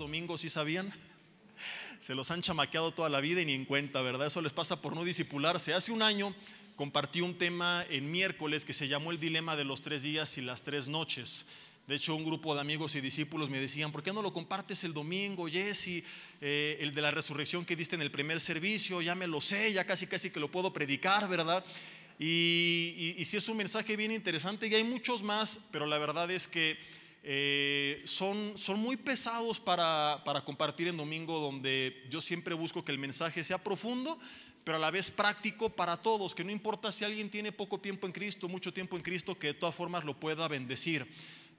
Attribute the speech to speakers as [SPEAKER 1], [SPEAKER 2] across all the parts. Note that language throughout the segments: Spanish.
[SPEAKER 1] domingo, ¿sí sabían? Se los han chamaqueado toda la vida y ni en cuenta, ¿verdad? Eso les pasa por no disipularse. Hace un año compartí un tema en miércoles que se llamó el dilema de los 3 días y las 3 noches. De hecho, un grupo de amigos y discípulos me decían: ¿por qué no lo compartes el domingo, Jesse? El de la resurrección que diste en el primer servicio, ya me lo sé, ya casi que lo puedo predicar, ¿verdad? Y sí, es un mensaje bien interesante y hay muchos más, pero la verdad es que son muy pesados para compartir en domingo, donde yo siempre busco que el mensaje sea profundo, pero a la vez práctico para todos, que no importa si alguien tiene poco tiempo en Cristo, mucho tiempo en Cristo, que de todas formas lo pueda bendecir.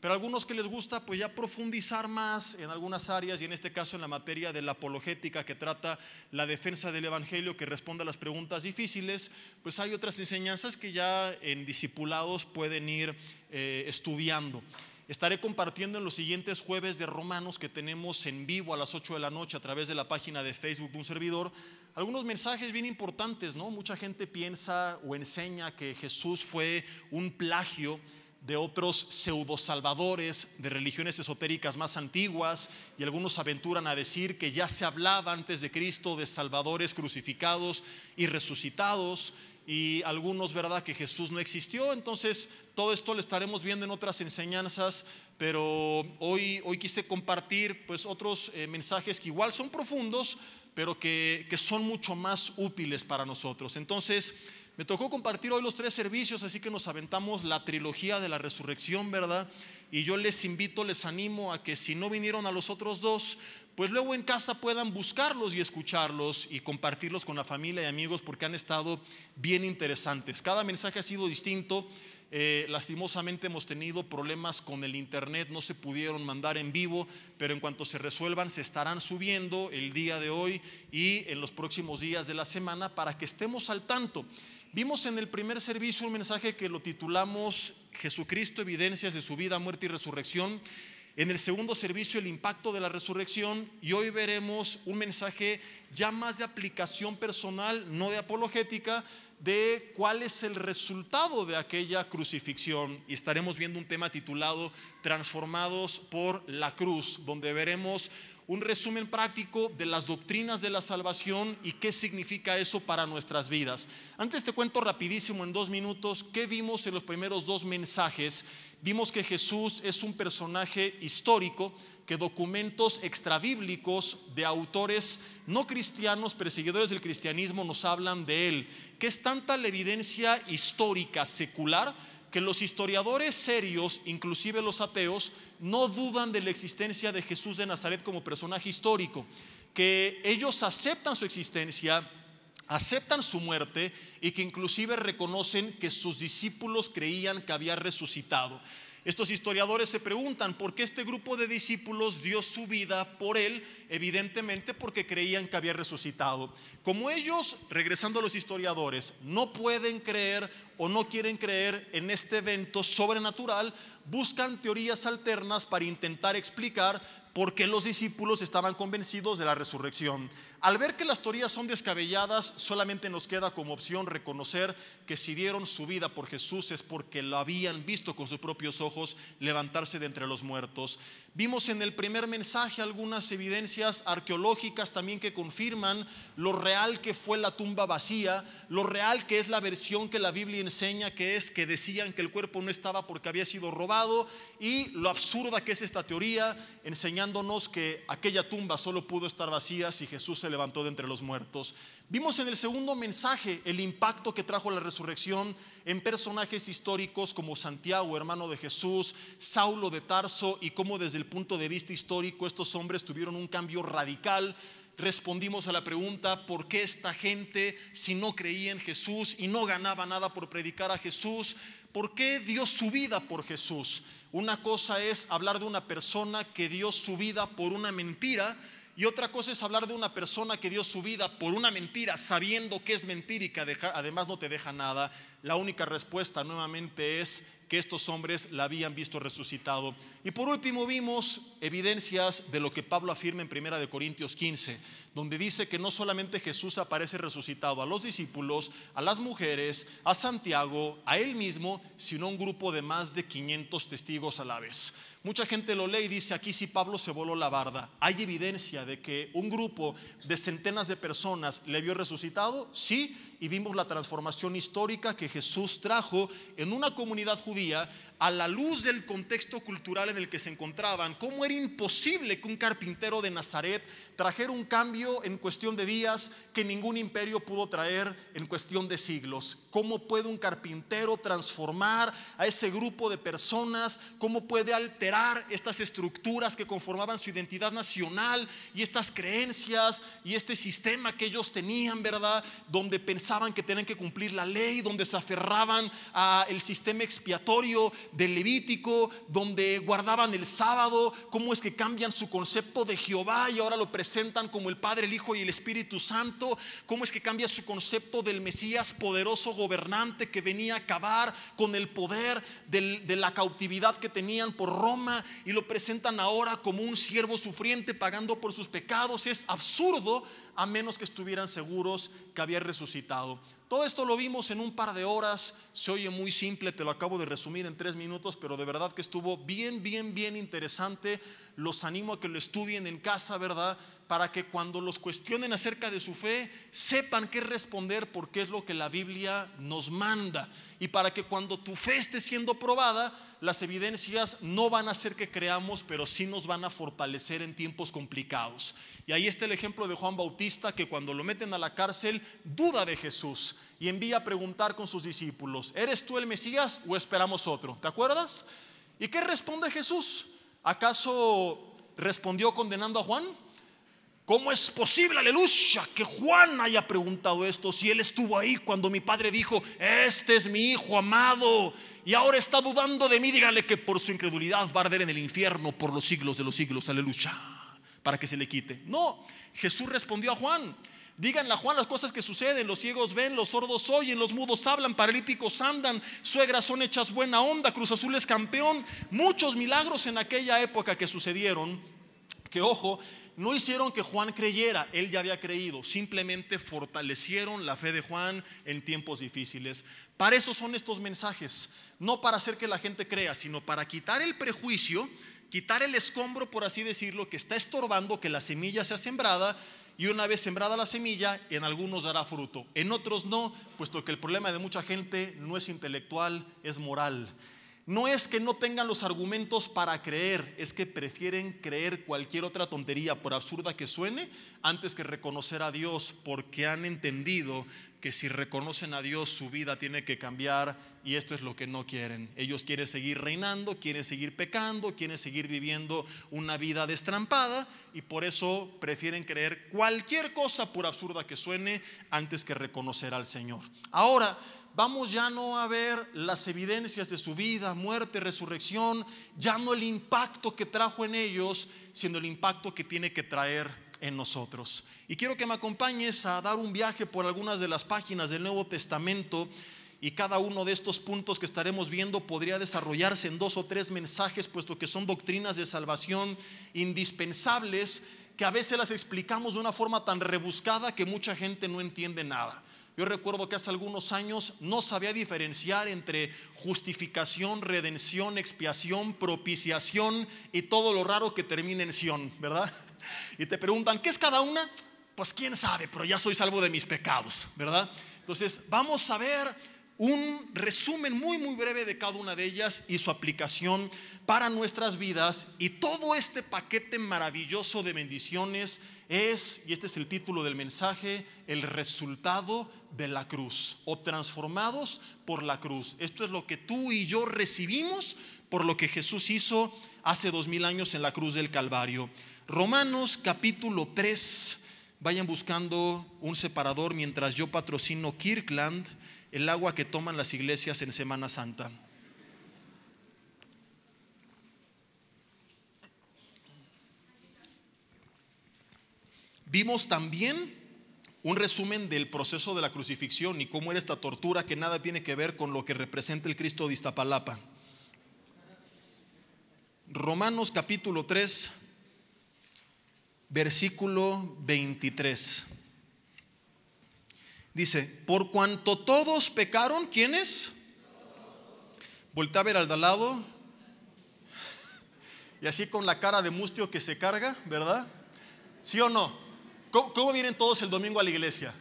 [SPEAKER 1] Pero a algunos que les gusta pues ya profundizar más en algunas áreas, y en este caso en la materia de la apologética, que trata la defensa del evangelio, que responde a las preguntas difíciles, pues hay otras enseñanzas que ya en discipulados pueden ir estudiando. Estaré compartiendo en los siguientes jueves de Romanos, que tenemos en vivo a las 8 de la noche a través de la página de Facebook de un servidor, algunos mensajes bien importantes, ¿no? Mucha gente piensa o enseña que Jesús fue un plagio de otros pseudosalvadores de religiones esotéricas más antiguas, y algunos aventuran a decir que ya se hablaba antes de Cristo de salvadores crucificados y resucitados, y algunos, ¿verdad?, que Jesús no existió. Entonces todo esto lo estaremos viendo en otras enseñanzas, pero hoy quise compartir pues otros mensajes que igual son profundos, pero que son mucho más útiles para nosotros. Entonces me tocó compartir hoy los 3 servicios, así que nos aventamos la trilogía de la resurrección, ¿verdad? Y yo les invito, les animo a que si no vinieron a los otros 2, pues luego en casa puedan buscarlos y escucharlos y compartirlos con la familia y amigos, porque han estado bien interesantes. Cada mensaje ha sido distinto. Lastimosamente hemos tenido problemas con el internet, no se pudieron mandar en vivo, pero en cuanto se resuelvan se estarán subiendo el día de hoy y en los próximos días de la semana, para que estemos al tanto. Vimos en el primer servicio un mensaje que lo titulamos Jesucristo, evidencias de su vida, muerte y resurrección. En el segundo servicio, el impacto de la resurrección, y hoy veremos un mensaje ya más de aplicación personal, no de apologética, de cuál es el resultado de aquella crucifixión, y estaremos viendo un tema titulado Transformados por la cruz, donde veremos un resumen práctico de las doctrinas de la salvación y qué significa eso para nuestras vidas. Antes te cuento rapidísimo en 2 minutos qué vimos en los primeros 2 mensajes. Vimos que Jesús es un personaje histórico, que documentos extrabíblicos de autores no cristianos, perseguidores del cristianismo, nos hablan de él, que es tanta la evidencia histórica secular que los historiadores serios, inclusive los ateos, no dudan de la existencia de Jesús de Nazaret como personaje histórico, que ellos aceptan su existencia, aceptan su muerte, y que inclusive reconocen que sus discípulos creían que había resucitado. Estos historiadores se preguntan por qué este grupo de discípulos dio su vida por él. Evidentemente porque creían que había resucitado. Como ellos, regresando a los historiadores, no pueden creer o no quieren creer en este evento sobrenatural, buscan teorías alternas para intentar explicar por qué los discípulos estaban convencidos de la resurrección. Al ver que las teorías son descabelladas, solamente nos queda como opción reconocer que si dieron su vida por Jesús es porque lo habían visto con sus propios ojos levantarse de entre los muertos. Vimos en el primer mensaje algunas evidencias arqueológicas también que confirman lo real que fue la tumba vacía, lo real que es la versión que la Biblia enseña, que es que decían que el cuerpo no estaba porque había sido robado, y lo absurda que es esta teoría, enseñándonos que aquella tumba solo pudo estar vacía si Jesús se levantó de entre los muertos. Vimos en el segundo mensaje el impacto que trajo la resurrección en personajes históricos como Santiago, hermano de Jesús, Saulo de Tarso, y cómo desde el punto de vista histórico estos hombres tuvieron un cambio radical. Respondimos a la pregunta: ¿por qué esta gente, si no creía en Jesús y no ganaba nada por predicar a Jesús, por qué dio su vida por Jesús? Una cosa es hablar de una persona que dio su vida por una mentira, y otra cosa es hablar de una persona que dio su vida por una mentira, sabiendo que es mentira y que además no te deja nada. La única respuesta nuevamente es que estos hombres la habían visto resucitado. Y por último vimos evidencias de lo que Pablo afirma en 1 Corintios 15, donde dice que no solamente Jesús aparece resucitado a los discípulos, a las mujeres, a Santiago, a él mismo, sino a un grupo de más de 500 testigos a la vez. Mucha gente lo lee y dice: aquí sí Pablo se voló la barda. ¿Hay evidencia de que un grupo de centenas de personas le vio resucitado? Sí, y vimos la transformación histórica que Jesús trajo en una comunidad judía a la luz del contexto cultural en el que se encontraban. Cómo era imposible que un carpintero de Nazaret trajera un cambio en cuestión de días que ningún imperio pudo traer en cuestión de siglos. Cómo puede un carpintero transformar a ese grupo de personas, cómo puede alterar estas estructuras que conformaban su identidad nacional y estas creencias y este sistema que ellos tenían, ¿verdad? Donde pensaban que tenían que cumplir la ley, donde se aferraban al sistema expiatorio del Levítico, donde guardaban el sábado. Cómo es que cambian su concepto de Jehová y ahora lo presentan como el Padre, el Hijo y el Espíritu Santo. Cómo es que cambia su concepto del Mesías poderoso gobernante que venía a acabar con el poder de la cautividad que tenían por Roma, y lo presentan ahora como un siervo sufriente pagando por sus pecados. Es absurdo, a menos que estuvieran seguros que había resucitado. Todo esto lo vimos en un par de horas. Se oye muy simple, te lo acabo de resumir en 3 minutos, pero de verdad que estuvo bien interesante. Los animo a que lo estudien en casa, ¿verdad? Para que cuando los cuestionen acerca de su fe, sepan qué responder, porque es lo que la Biblia nos manda. Y para que cuando tu fe esté siendo probada, las evidencias no van a hacer que creamos, pero sí nos van a fortalecer en tiempos complicados. Y ahí está el ejemplo de Juan Bautista, que cuando lo meten a la cárcel duda de Jesús y envía a preguntar con sus discípulos: ¿eres tú el Mesías o esperamos otro? ¿Te acuerdas? ¿Y qué responde Jesús? ¿Acaso respondió condenando a Juan? ¿Cómo es posible, aleluya, que Juan haya preguntado esto si él estuvo ahí cuando mi padre dijo: este es mi hijo amado, y ahora está dudando de mí? Díganle que por su incredulidad va a arder en el infierno por los siglos de los siglos, aleluya, para que se le quite. No, Jesús respondió a Juan: díganle a Juan las cosas que suceden: los ciegos ven, los sordos oyen, los mudos hablan, paralíticos andan, suegras son hechas buena onda, Cruz Azul es campeón. Muchos milagros en aquella época que sucedieron, que ojo, no hicieron que Juan creyera, él ya había creído, simplemente fortalecieron la fe de Juan en tiempos difíciles. Para eso son estos mensajes, no para hacer que la gente crea, sino para quitar el prejuicio, quitar el escombro, por así decirlo, que está estorbando que la semilla sea sembrada. Y una vez sembrada la semilla, en algunos dará fruto, en otros no, puesto que el problema de mucha gente no es intelectual, es moral. No es que no tengan los argumentos para creer, es que prefieren creer cualquier otra tontería, por absurda que suene, antes que reconocer a Dios, porque han entendido que si reconocen a Dios su vida tiene que cambiar, y esto es lo que no quieren. Ellos quieren seguir reinando, quieren seguir pecando, quieren seguir viviendo una vida destrampada, y por eso prefieren creer cualquier cosa, por absurda que suene, antes que reconocer al Señor. Ahora vamos ya no a ver las evidencias de su vida, muerte, resurrección, ya no el impacto que trajo en ellos, sino el impacto que tiene que traer en nosotros. Y quiero que me acompañes a dar un viaje por algunas de las páginas del Nuevo Testamento, y cada uno de estos puntos que estaremos viendo podría desarrollarse en 2 o 3 mensajes, puesto que son doctrinas de salvación indispensables, que a veces las explicamos de una forma tan rebuscada que mucha gente no entiende nada. Yo recuerdo que hace algunos años no sabía diferenciar entre justificación, redención, expiación, propiciación y todo lo raro que termina en ción, ¿verdad? Y te preguntan, ¿qué es cada una? Pues quién sabe, pero ya soy salvo de mis pecados, ¿verdad? Entonces vamos a ver un resumen muy breve de cada una de ellas y su aplicación para nuestras vidas. Y todo este paquete maravilloso de bendiciones es, y este es el título del mensaje, el resultado de la cruz, o transformados por la cruz. Esto es lo que tú y yo recibimos por lo que Jesús hizo hace 2000 años en la cruz del Calvario. Romanos capítulo 3. Vayan buscando un separador mientras yo patrocino Kirkland, el agua que toman las iglesias en Semana Santa. Vimos también un resumen del proceso de la crucifixión y cómo era esta tortura que nada tiene que ver con lo que representa el Cristo de Iztapalapa. Romanos capítulo 3, versículo 23. Dice, por cuanto todos pecaron, ¿quiénes? Voltea a ver al de al lado y así con la cara de mustio que se carga, ¿verdad? ¿Sí o no? ¿Cómo vienen todos el domingo a la iglesia?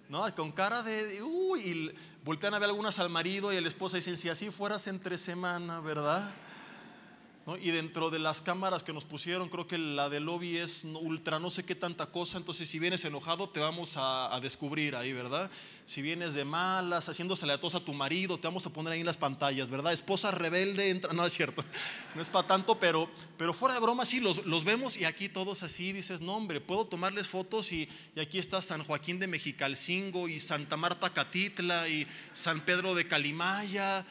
[SPEAKER 1] ¿No? Con cara de uy, y voltean a ver algunas al marido y a la esposa y dicen, si así fueras entre semana, ¿verdad? ¿No? Y dentro de las cámaras que nos pusieron, creo que la del lobby es ultra no sé qué tanta cosa. Entonces si vienes enojado te vamos a descubrir ahí, ¿verdad? Si vienes de malas, haciéndose la tos a tu marido, te vamos a poner ahí en las pantallas, ¿verdad? Esposa rebelde, entra. No es cierto, no es para tanto, pero fuera de broma sí, los vemos y aquí todos así, dices, no hombre, puedo tomarles fotos y aquí está San Joaquín de Mexicalcingo y Santa Marta Catitla y San Pedro de Calimaya.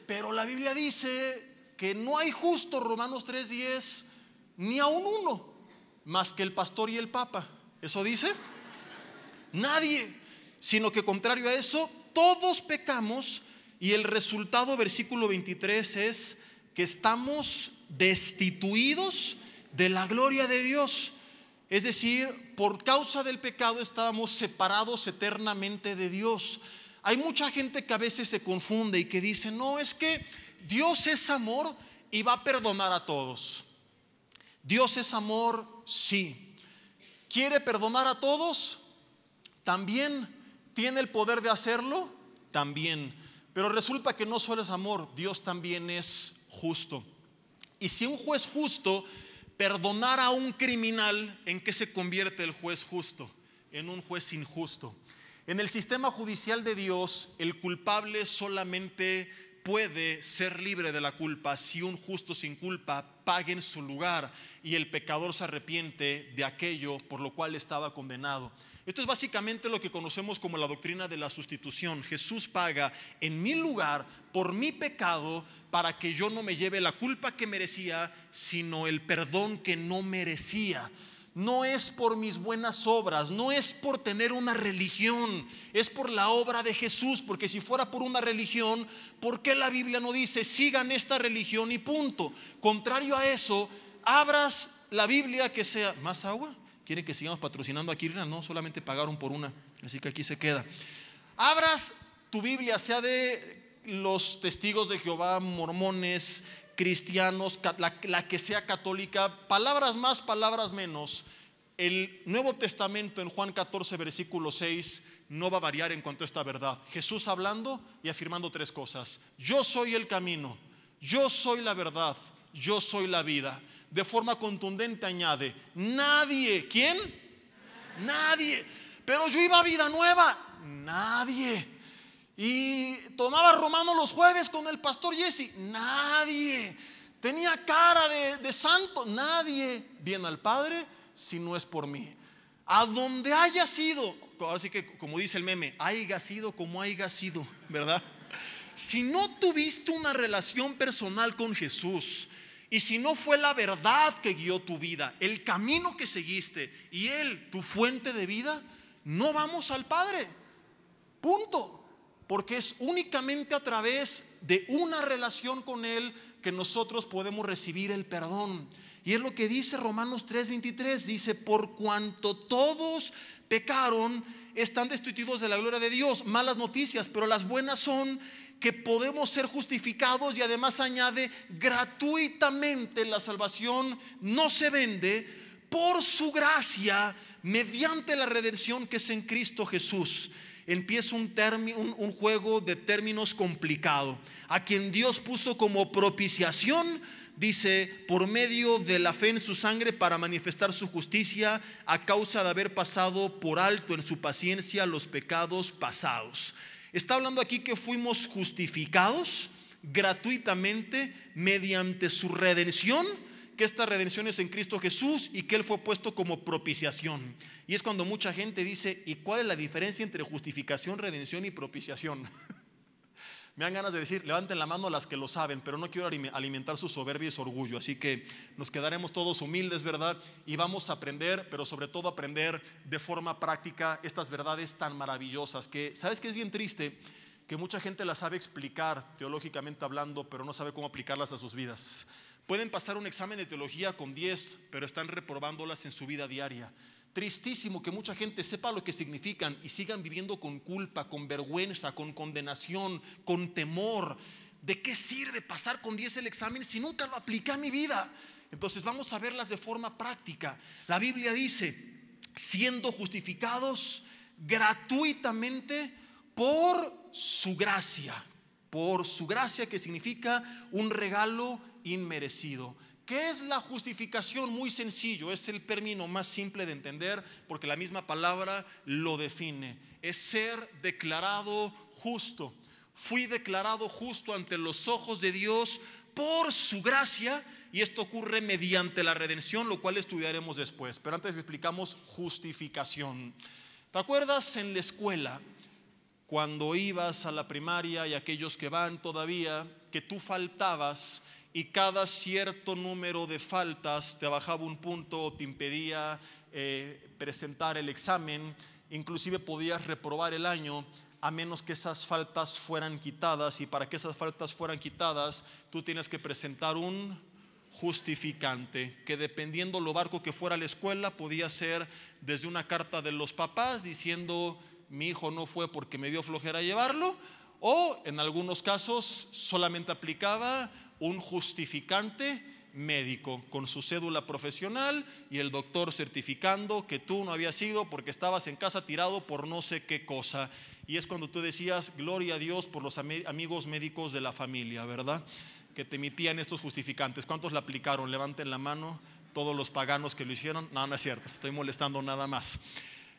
[SPEAKER 1] Pero la Biblia dice que no hay justo, Romanos 3:10, ni aun uno, más que el pastor y el papa. ¿Eso dice? Nadie, sino que contrario a eso, todos pecamos y el resultado, versículo 23, es que estamos destituidos de la gloria de Dios. Es decir, por causa del pecado estábamos separados eternamente de Dios. Hay mucha gente que a veces se confunde y que dice, no, es que Dios es amor y va a perdonar a todos. Dios es amor, sí. ¿Quiere perdonar a todos? También. ¿Tiene el poder de hacerlo? También. Pero resulta que no solo es amor, Dios también es justo. Y si un juez justo perdonara a un criminal, ¿en qué se convierte el juez justo? En un juez injusto. En el sistema judicial de Dios, el culpable solamente puede ser libre de la culpa si un justo sin culpa paga en su lugar y el pecador se arrepiente de aquello por lo cual estaba condenado. Esto es básicamente lo que conocemos como la doctrina de la sustitución. Jesús paga en mi lugar por mi pecado para que yo no me lleve la culpa que merecía, sino el perdón que no merecía. No es por mis buenas obras, no es por tener una religión, es por la obra de Jesús. Porque si fuera por una religión, ¿por qué la Biblia no dice sigan esta religión y punto? Contrario a eso, abras la Biblia, que sea más agua. ¿Quieren que sigamos patrocinando aquí? No, solamente pagaron por una, así que aquí se queda. Abras tu Biblia, sea de los testigos de Jehová, mormones, cristianos, la que sea católica, palabras más, palabras menos. El Nuevo Testamento en Juan 14 versículo 6 no va a variar en cuanto a esta verdad. Jesús hablando y afirmando tres cosas: yo soy el camino, yo soy la verdad, yo soy la vida. De forma contundente añade, nadie, ¿quién? Nadie. Pero yo iba a Vida Nueva, nadie. Y tomaba romano los jueves con el pastor Jesse, nadie. Tenía cara de santo, nadie viene al Padre si no es por mí. A donde haya sido, así que como dice el meme, haya sido como haya sido, ¿verdad? Si no tuviste una relación personal con Jesús, y si no fue la verdad que guió tu vida, el camino que seguiste y Él, tu fuente de vida, no vamos al Padre. Punto. Porque es únicamente a través de una relación con Él que nosotros podemos recibir el perdón. Y es lo que dice Romanos 3:23. Dice, por cuanto todos pecaron, están destituidos de la gloria de Dios. Malas noticias, pero las buenas son que podemos ser justificados, y además añade, gratuitamente. La salvación no se vende, por su gracia, mediante la redención que es en Cristo Jesús. Empieza un juego de términos complicado. A quien Dios puso como propiciación, dice, por medio de la fe en su sangre, para manifestar su justicia, a causa de haber pasado por alto en su paciencia los pecados pasados. Está hablando aquí que fuimos justificados gratuitamente mediante su redención, que esta redención es en Cristo Jesús y que Él fue puesto como propiciación. Y es cuando mucha gente dice, ¿y cuál es la diferencia entre justificación, redención y propiciación? Me dan ganas de decir, levanten la mano las que lo saben, pero no quiero alimentar su soberbia y su orgullo. Así que nos quedaremos todos humildes, ¿verdad? Y vamos a aprender, pero sobre todo aprender de forma práctica estas verdades tan maravillosas que, ¿sabes qué es bien triste? Que mucha gente las sabe explicar teológicamente hablando, pero no sabe cómo aplicarlas a sus vidas. Pueden pasar un examen de teología con 10, pero están reprobándolas en su vida diaria. Tristísimo que mucha gente sepa lo que significan y sigan viviendo con culpa, con vergüenza, con condenación, con temor. ¿De qué sirve pasar con 10 el examen si nunca lo apliqué a mi vida? Entonces vamos a verlas de forma práctica. La Biblia dice, siendo justificados gratuitamente por su gracia. Por su gracia, que significa un regalo inmerecido. ¿Qué es la justificación? Muy sencillo, es el término más simple de entender porque la misma palabra lo define. Es ser declarado justo. Fui declarado justo ante los ojos de Dios por su gracia, y esto ocurre mediante la redención, lo cual estudiaremos después. Pero antes explicamos justificación. ¿Te acuerdas en la escuela, cuando ibas a la primaria, y aquellos que van todavía, que tú faltabas y cada cierto número de faltas te bajaba un punto o te impedía presentar el examen? Inclusive podías reprobar el año a menos que esas faltas fueran quitadas, y para que esas faltas fueran quitadas tú tienes que presentar un justificante, que dependiendo lo barco que fuera la escuela, podía ser desde una carta de los papás diciendo mi hijo no fue porque me dio flojera llevarlo, o en algunos casos solamente aplicaba un justificante médico con su cédula profesional y el doctor certificando que tú no habías ido porque estabas en casa tirado por no sé qué cosa. Y es cuando tú decías gloria a Dios por los amigos médicos de la familia, ¿verdad? Que te emitían estos justificantes. ¿Cuántos la aplicaron? Levanten la mano. Todos los paganos que lo hicieron. No, no es cierto, estoy molestando nada más.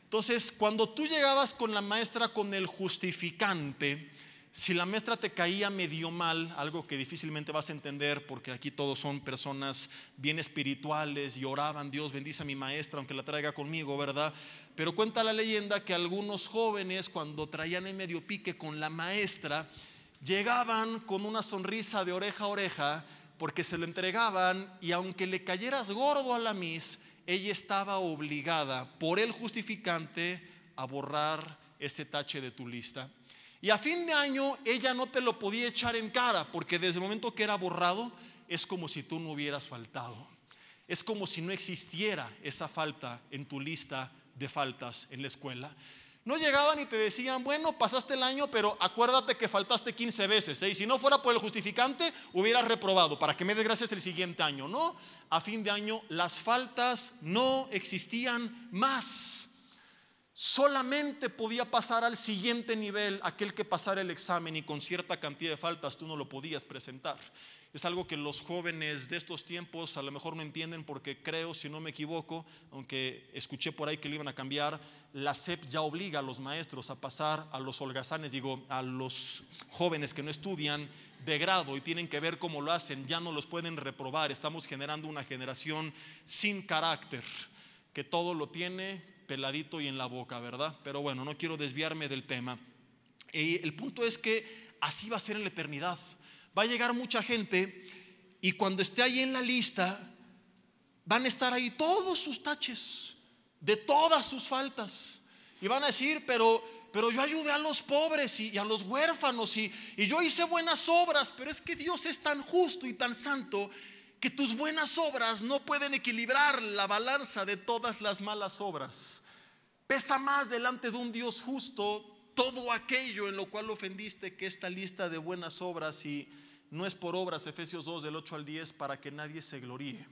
[SPEAKER 1] Entonces, cuando tú llegabas con la maestra con el justificante, si la maestra te caía medio mal, algo que difícilmente vas a entender porque aquí todos son personas bien espirituales y oraban, Dios bendice a mi maestra aunque la traiga conmigo, ¿verdad? Pero cuenta la leyenda que algunos jóvenes, cuando traían el medio pique con la maestra, llegaban con una sonrisa de oreja a oreja porque se lo entregaban, y aunque le cayeras gordo a la miss, ella estaba obligada por el justificante a borrar ese tache de tu lista. Y a fin de año ella no te lo podía echar en cara, porque desde el momento que era borrado es como si tú no hubieras faltado. Es como si no existiera esa falta en tu lista de faltas en la escuela. No llegaban y te decían, bueno, pasaste el año, pero acuérdate que faltaste 15 veces, ¿eh? Y si no fuera por el justificante, hubieras reprobado para que me des gracias el siguiente año. No, a fin de año las faltas no existían más. Solamente podía pasar al siguiente nivel aquel que pasara el examen, y con cierta cantidad de faltas tú no lo podías presentar. Es algo que los jóvenes de estos tiempos a lo mejor no entienden, porque creo, si no me equivoco, aunque escuché por ahí que lo iban a cambiar, la SEP ya obliga a los maestros a pasar a los holgazanes, a los jóvenes que no estudian de grado y tienen que ver cómo lo hacen, ya no los pueden reprobar. Estamos generando una generación sin carácter, que todo lo tiene peladito y en la boca, ¿verdad? Pero bueno, no quiero desviarme del tema. El punto es que así va a ser en la eternidad. Va a llegar mucha gente y cuando esté ahí en la lista van a estar ahí todos sus taches de todas sus faltas, y van a decir, pero yo ayudé a los pobres y a los huérfanos y yo hice buenas obras. Pero es que Dios es tan justo y tan santo que tus buenas obras no pueden equilibrar la balanza de todas las malas obras. Pesa más delante de un Dios justo todo aquello en lo cual ofendiste que esta lista de buenas obras, y no es por obras, Efesios 2 del 8 al 10, para que nadie se gloríe.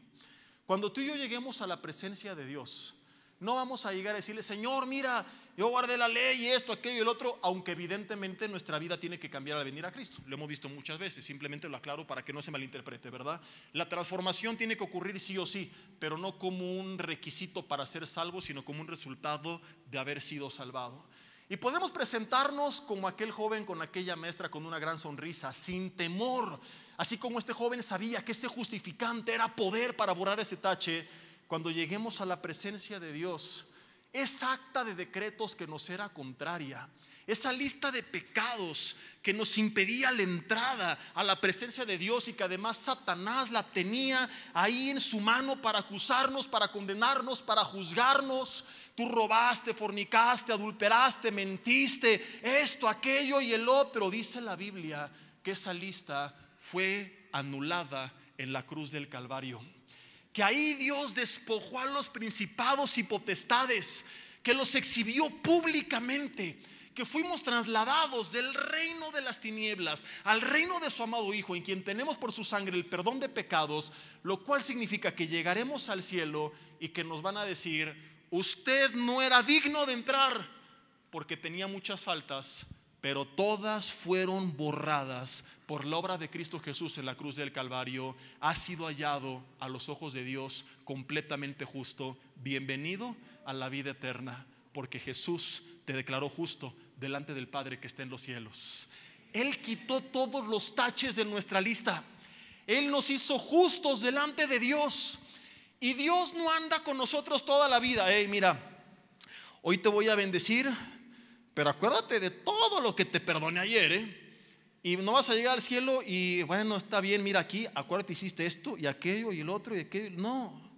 [SPEAKER 1] Cuando tú y yo lleguemos a la presencia de Dios, no vamos a llegar a decirle, Señor, mira, yo guardé la ley y esto, aquello y el otro, aunque evidentemente nuestra vida tiene que cambiar al venir a Cristo. Lo hemos visto muchas veces, simplemente lo aclaro para que no se malinterprete, ¿verdad? La transformación tiene que ocurrir sí o sí, pero no como un requisito para ser salvo, sino como un resultado de haber sido salvado. Y podemos presentarnos como aquel joven con aquella maestra con una gran sonrisa, sin temor, así como este joven sabía que ese justificante era poder para borrar ese tache. Cuando lleguemos a la presencia de Dios, esa acta de decretos que nos era contraria, esa lista de pecados que nos impedía la entrada a la presencia de Dios, y que además Satanás la tenía ahí en su mano para acusarnos, para condenarnos, para juzgarnos. Tú robaste, fornicaste, adulteraste, mentiste, esto, aquello y el otro. Dice la Biblia que esa lista fue anulada en la cruz del Calvario. Que ahí Dios despojó a los principados y potestades, que los exhibió públicamente, que fuimos trasladados del reino de las tinieblas al reino de su amado Hijo, en quien tenemos por su sangre el perdón de pecados, lo cual significa que llegaremos al cielo y que nos van a decir: usted no era digno de entrar porque tenía muchas faltas, pero todas fueron borradas por la obra de Cristo Jesús en la cruz del Calvario. Ha sido hallado a los ojos de Dios completamente justo. Bienvenido a la vida eterna, porque Jesús te declaró justo delante del Padre que está en los cielos. Él quitó todos los taches de nuestra lista. Él nos hizo justos delante de Dios. Y Dios no anda con nosotros toda la vida. Mira, hoy te voy a bendecir, pero acuérdate de todo lo que te perdoné ayer, y no vas a llegar al cielo y bueno, está bien, mira aquí, acuérdate, hiciste esto y aquello y el otro y aquello. No,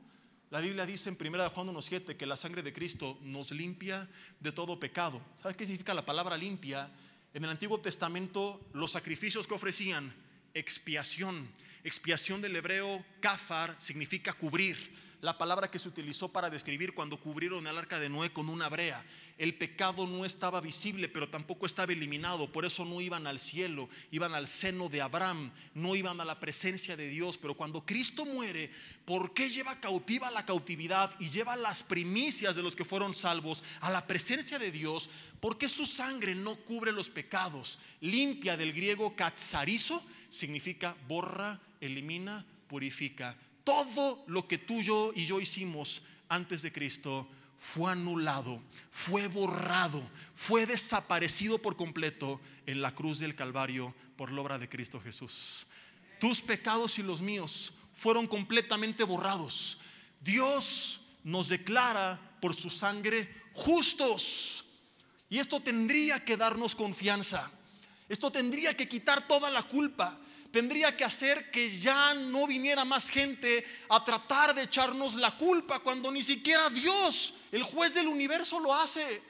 [SPEAKER 1] la Biblia dice en 1 Juan 1:7 que la sangre de Cristo nos limpia de todo pecado. ¿Sabes qué significa la palabra limpia? En el Antiguo Testamento los sacrificios que ofrecían, expiación. Expiación del hebreo kafar significa cubrir. La palabra que se utilizó para describir cuando cubrieron el arca de Noé con una brea. El pecado no estaba visible, pero tampoco estaba eliminado. Por eso no iban al cielo, iban al seno de Abraham, no iban a la presencia de Dios. Pero cuando Cristo muere, ¿por qué lleva cautiva la cautividad y lleva las primicias de los que fueron salvos a la presencia de Dios? Porque su sangre no cubre los pecados. Limpia, del griego katsarizo, significa borra, elimina, purifica. Todo lo que tú y yo hicimos antes de Cristo fue anulado, fue borrado, fue desaparecido por completo en la cruz del Calvario por la obra de Cristo Jesús. Tus pecados y los míos fueron completamente borrados. Dios nos declara por su sangre justos. Y esto tendría que darnos confianza. Esto tendría que quitar toda la culpa. Tendría que hacer que ya no viniera más gente a tratar de echarnos la culpa, cuando ni siquiera Dios, el juez del universo, lo hace.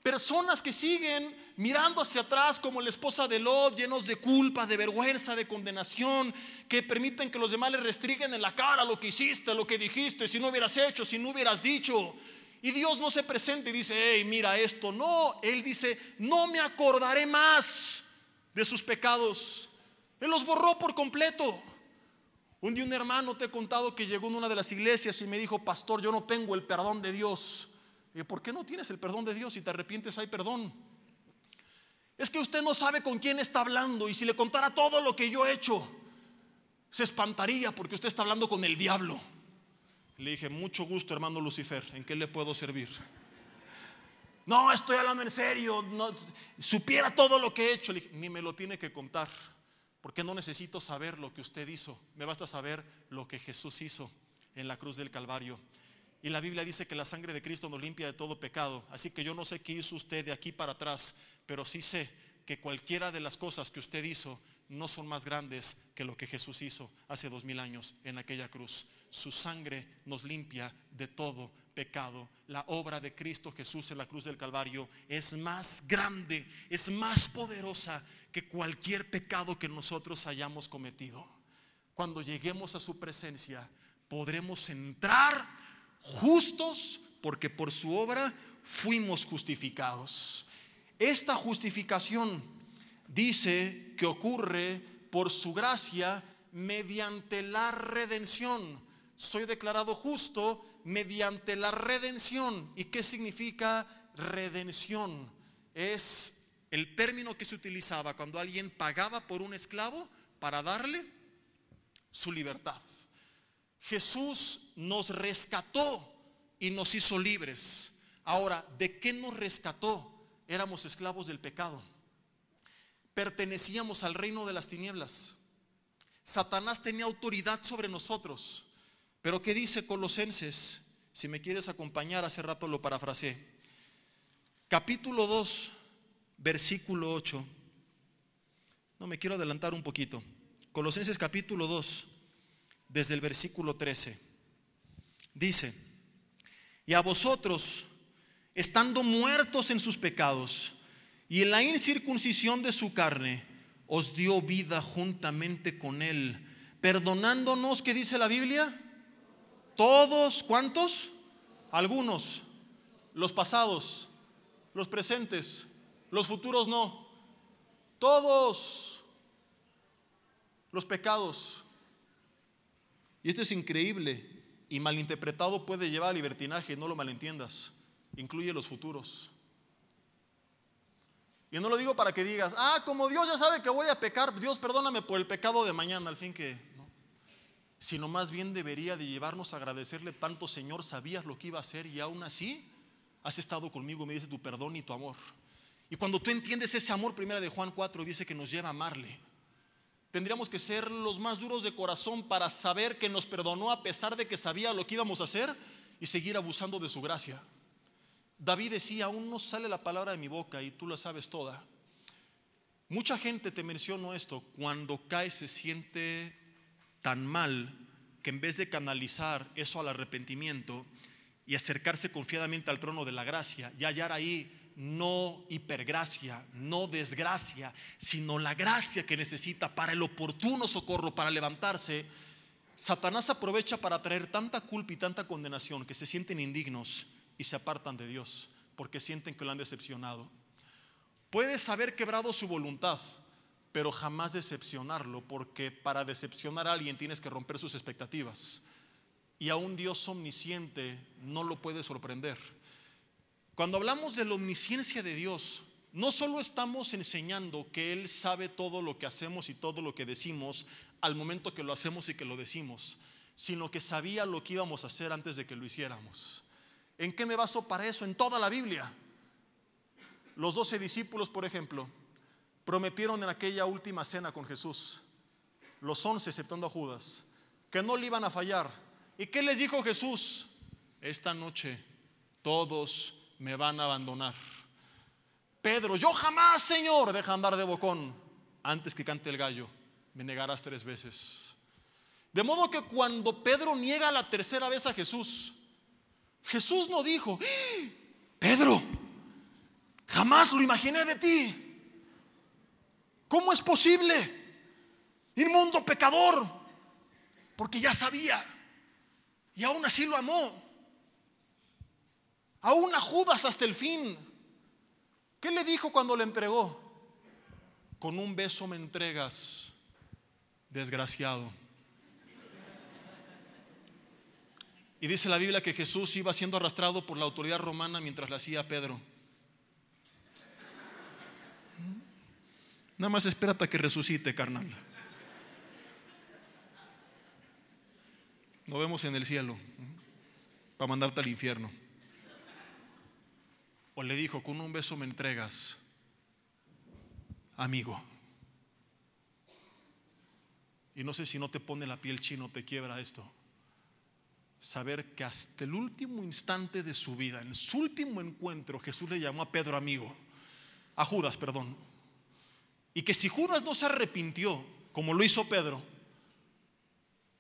[SPEAKER 1] Personas que siguen mirando hacia atrás como la esposa de Lot, llenos de culpa, de vergüenza, de condenación, que permiten que los demás les restringen en la cara lo que hiciste, lo que dijiste, si no hubieras hecho, si no hubieras dicho. Y Dios no se presenta y dice: hey, mira esto. No, Él dice: no me acordaré más de sus pecados. Él los borró por completo. Un día un hermano, te he contado, que llegó en una de las iglesias y me dijo: pastor, yo no tengo el perdón de Dios. Y yo: ¿por qué no tienes el perdón de Dios? Si te arrepientes hay perdón. Es que usted no sabe con quién está hablando, y si le contara todo lo que yo he hecho, se espantaría, porque usted está hablando con el diablo. Le dije: mucho gusto, hermano Lucifer, ¿en qué le puedo servir? No, estoy hablando en serio. No, supiera todo lo que he hecho. Le dije: ni me lo tiene que contar, porque no necesito saber lo que usted hizo. Me basta saber lo que Jesús hizo en la cruz del Calvario. Y la Biblia dice que la sangre de Cristo nos limpia de todo pecado. Así que yo no sé qué hizo usted de aquí para atrás, pero sí sé que cualquiera de las cosas que usted hizo no son más grandes que lo que Jesús hizo hace 2000 años en aquella cruz. Su sangre nos limpia de todo pecado. La obra de Cristo Jesús en la cruz del Calvario es más grande, es más poderosa que cualquier pecado que nosotros hayamos cometido. Cuando lleguemos a su presencia, podremos entrar justos, porque por su obra fuimos justificados. Esta justificación dice que ocurre por su gracia mediante la redención. Soy declarado justo mediante la redención. ¿Y qué significa redención? Es el término que se utilizaba cuando alguien pagaba por un esclavo para darle su libertad. Jesús nos rescató y nos hizo libres. Ahora, ¿de qué nos rescató? Éramos esclavos del pecado. Pertenecíamos al reino de las tinieblas. Satanás tenía autoridad sobre nosotros. Pero ¿qué dice Colosenses? Si me quieres acompañar, hace rato lo parafraseé. Capítulo 2, versículo 8. No, me quiero adelantar un poquito. Colosenses capítulo 2, desde el versículo 13. Dice: y a vosotros, estando muertos en sus pecados y en la incircuncisión de su carne, os dio vida juntamente con él, perdonándonos, ¿qué dice la Biblia? Todos, ¿cuántos? Algunos, los pasados, los presentes, los futuros no, todos los pecados. Y esto es increíble y malinterpretado, puede llevar a libertinaje, no lo malentiendas, incluye los futuros. Y no lo digo para que digas, como Dios ya sabe que voy a pecar, Dios perdóname por el pecado de mañana, al fin que no. Sino más bien debería de llevarnos a agradecerle tanto: Señor, sabías lo que iba a hacer y aún así has estado conmigo, me dice tu perdón y tu amor. Y cuando tú entiendes ese amor, primera de Juan 4 dice que nos lleva a amarle. Tendríamos que ser los más duros de corazón para saber que nos perdonó a pesar de que sabía lo que íbamos a hacer y seguir abusando de su gracia. David decía: aún no sale la palabra de mi boca y tú la sabes toda. Mucha gente, te menciono esto, cuando cae se siente tan mal que en vez de canalizar eso al arrepentimiento y acercarse confiadamente al trono de la gracia y hallar ahí no hipergracia, no desgracia, sino la gracia que necesita para el oportuno socorro, para levantarse, Satanás aprovecha para traer tanta culpa y tanta condenación que se sienten indignos y se apartan de Dios porque sienten que lo han decepcionado. Puedes haber quebrado su voluntad, pero jamás decepcionarlo, porque para decepcionar a alguien tienes que romper sus expectativas, y a un Dios omnisciente no lo puede sorprender. Cuando hablamos de la omnisciencia de Dios, no solo estamos enseñando que Él sabe todo lo que hacemos y todo lo que decimos al momento que lo hacemos y que lo decimos, sino que sabía lo que íbamos a hacer antes de que lo hiciéramos. ¿En qué me baso para eso? En toda la Biblia. Los 12 discípulos, por ejemplo, prometieron en aquella última cena con Jesús, los 11 exceptuando a Judas, que no le iban a fallar. ¿Y qué les dijo Jesús? Esta noche todos me van a abandonar. Pedro: yo jamás, Señor, deja andar de bocón, antes que cante el gallo me negarás 3 veces. De modo que cuando Pedro niega la tercera vez a Jesús, Jesús no dijo: Pedro, jamás lo imaginé de ti. ¿Cómo es posible? Inmundo pecador. Porque ya sabía. Y aún así lo amó. Aún a Judas hasta el fin. ¿Qué le dijo cuando le entregó? Con un beso me entregas, desgraciado. Y dice la Biblia que Jesús iba siendo arrastrado por la autoridad romana mientras le hacía a Pedro. Nada más espérate a que resucite, carnal. Nos vemos en el cielo para mandarte al infierno. O le dijo: con un beso me entregas, amigo. Y no sé si no te pone la piel chino, te quiebra esto. Saber que hasta el último instante de su vida, en su último encuentro, Jesús le llamó a Pedro amigo, a Judas, perdón. Y que si Judas no se arrepintió como lo hizo Pedro,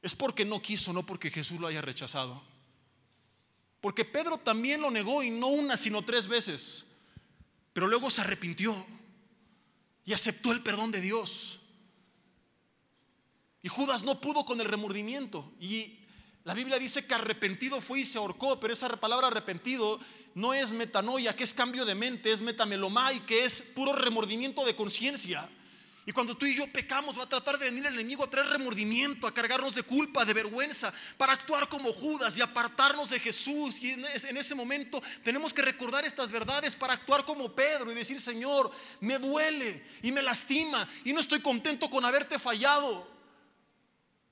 [SPEAKER 1] es porque no quiso, no porque Jesús lo haya rechazado. Porque Pedro también lo negó, y no una sino 3 veces, pero luego se arrepintió y aceptó el perdón de Dios. Y Judas no pudo con el remordimiento, y la Biblia dice que arrepentido fue y se ahorcó. Pero esa palabra arrepentido no es metanoia, que es cambio de mente, es metamelomai, que es puro remordimiento de conciencia. Y cuando tú y yo pecamos, va a tratar de venir el enemigo a traer remordimiento, a cargarnos de culpa, de vergüenza, para actuar como Judas y apartarnos de Jesús. Y en ese momento tenemos que recordar estas verdades para actuar como Pedro y decir: Señor, me duele y me lastima y no estoy contento con haberte fallado,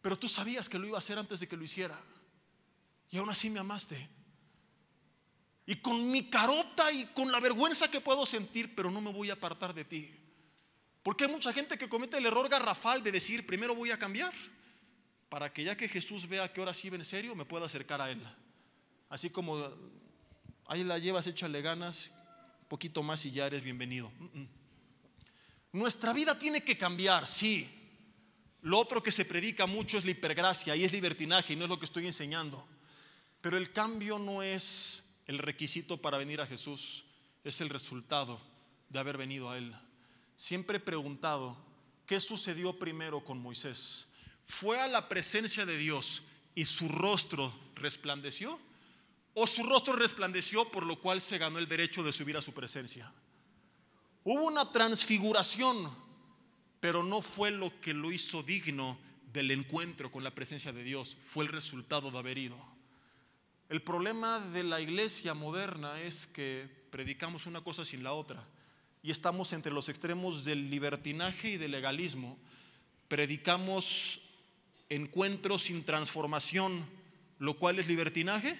[SPEAKER 1] pero tú sabías que lo iba a hacer antes de que lo hiciera, y aún así me amaste. Y con mi carota y con la vergüenza que puedo sentir, pero no me voy a apartar de ti. Porque hay mucha gente que comete el error garrafal de decir: primero voy a cambiar, para que ya que Jesús vea que ahora sí va en serio, me pueda acercar a Él. Así como ahí la llevas, échale ganas, un poquito más y ya eres bienvenido. Nuestra vida tiene que cambiar, sí. Lo otro que se predica mucho es la hipergracia, y es libertinaje, y no es lo que estoy enseñando. Pero el cambio no es el requisito para venir a Jesús, es el resultado de haber venido a Él. Siempre he preguntado: ¿qué sucedió primero con Moisés? fue a la presencia de Dios y su rostro resplandeció, o su rostro resplandeció por lo cual se ganó el derecho de subir a su presencia. Hubo una transfiguración, pero no fue lo que lo hizo digno del encuentro con la presencia de Dios, fue el resultado de haber ido. El problema de la iglesia moderna es que predicamos una cosa sin la otra y estamos entre los extremos del libertinaje y del legalismo. Predicamos encuentros sin transformación, lo cual es libertinaje,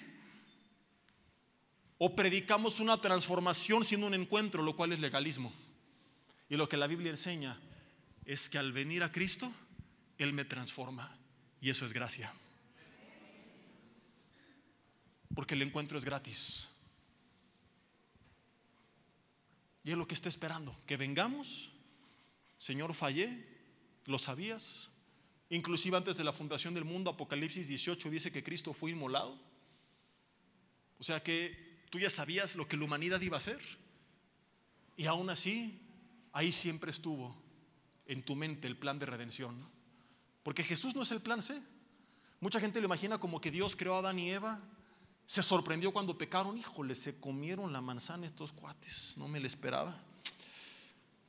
[SPEAKER 1] o predicamos una transformación sin un encuentro, lo cual es legalismo. Y lo que la Biblia enseña es que al venir a Cristo, Él me transforma, y eso es gracia, porque el encuentro es gratis. Y es lo que está esperando, que vengamos. Señor, fallé, lo sabías. Inclusive antes de la fundación del mundo, Apocalipsis 18 dice que Cristo fue inmolado. O sea que tú ya sabías lo que la humanidad iba a hacer, y aún así ahí siempre estuvo en tu mente el plan de redención, porque Jesús no es el plan C. Mucha gente lo imagina como que Dios creó a Adán y Eva, se sorprendió cuando pecaron. Híjole, se comieron la manzana estos cuates, no me la esperaba.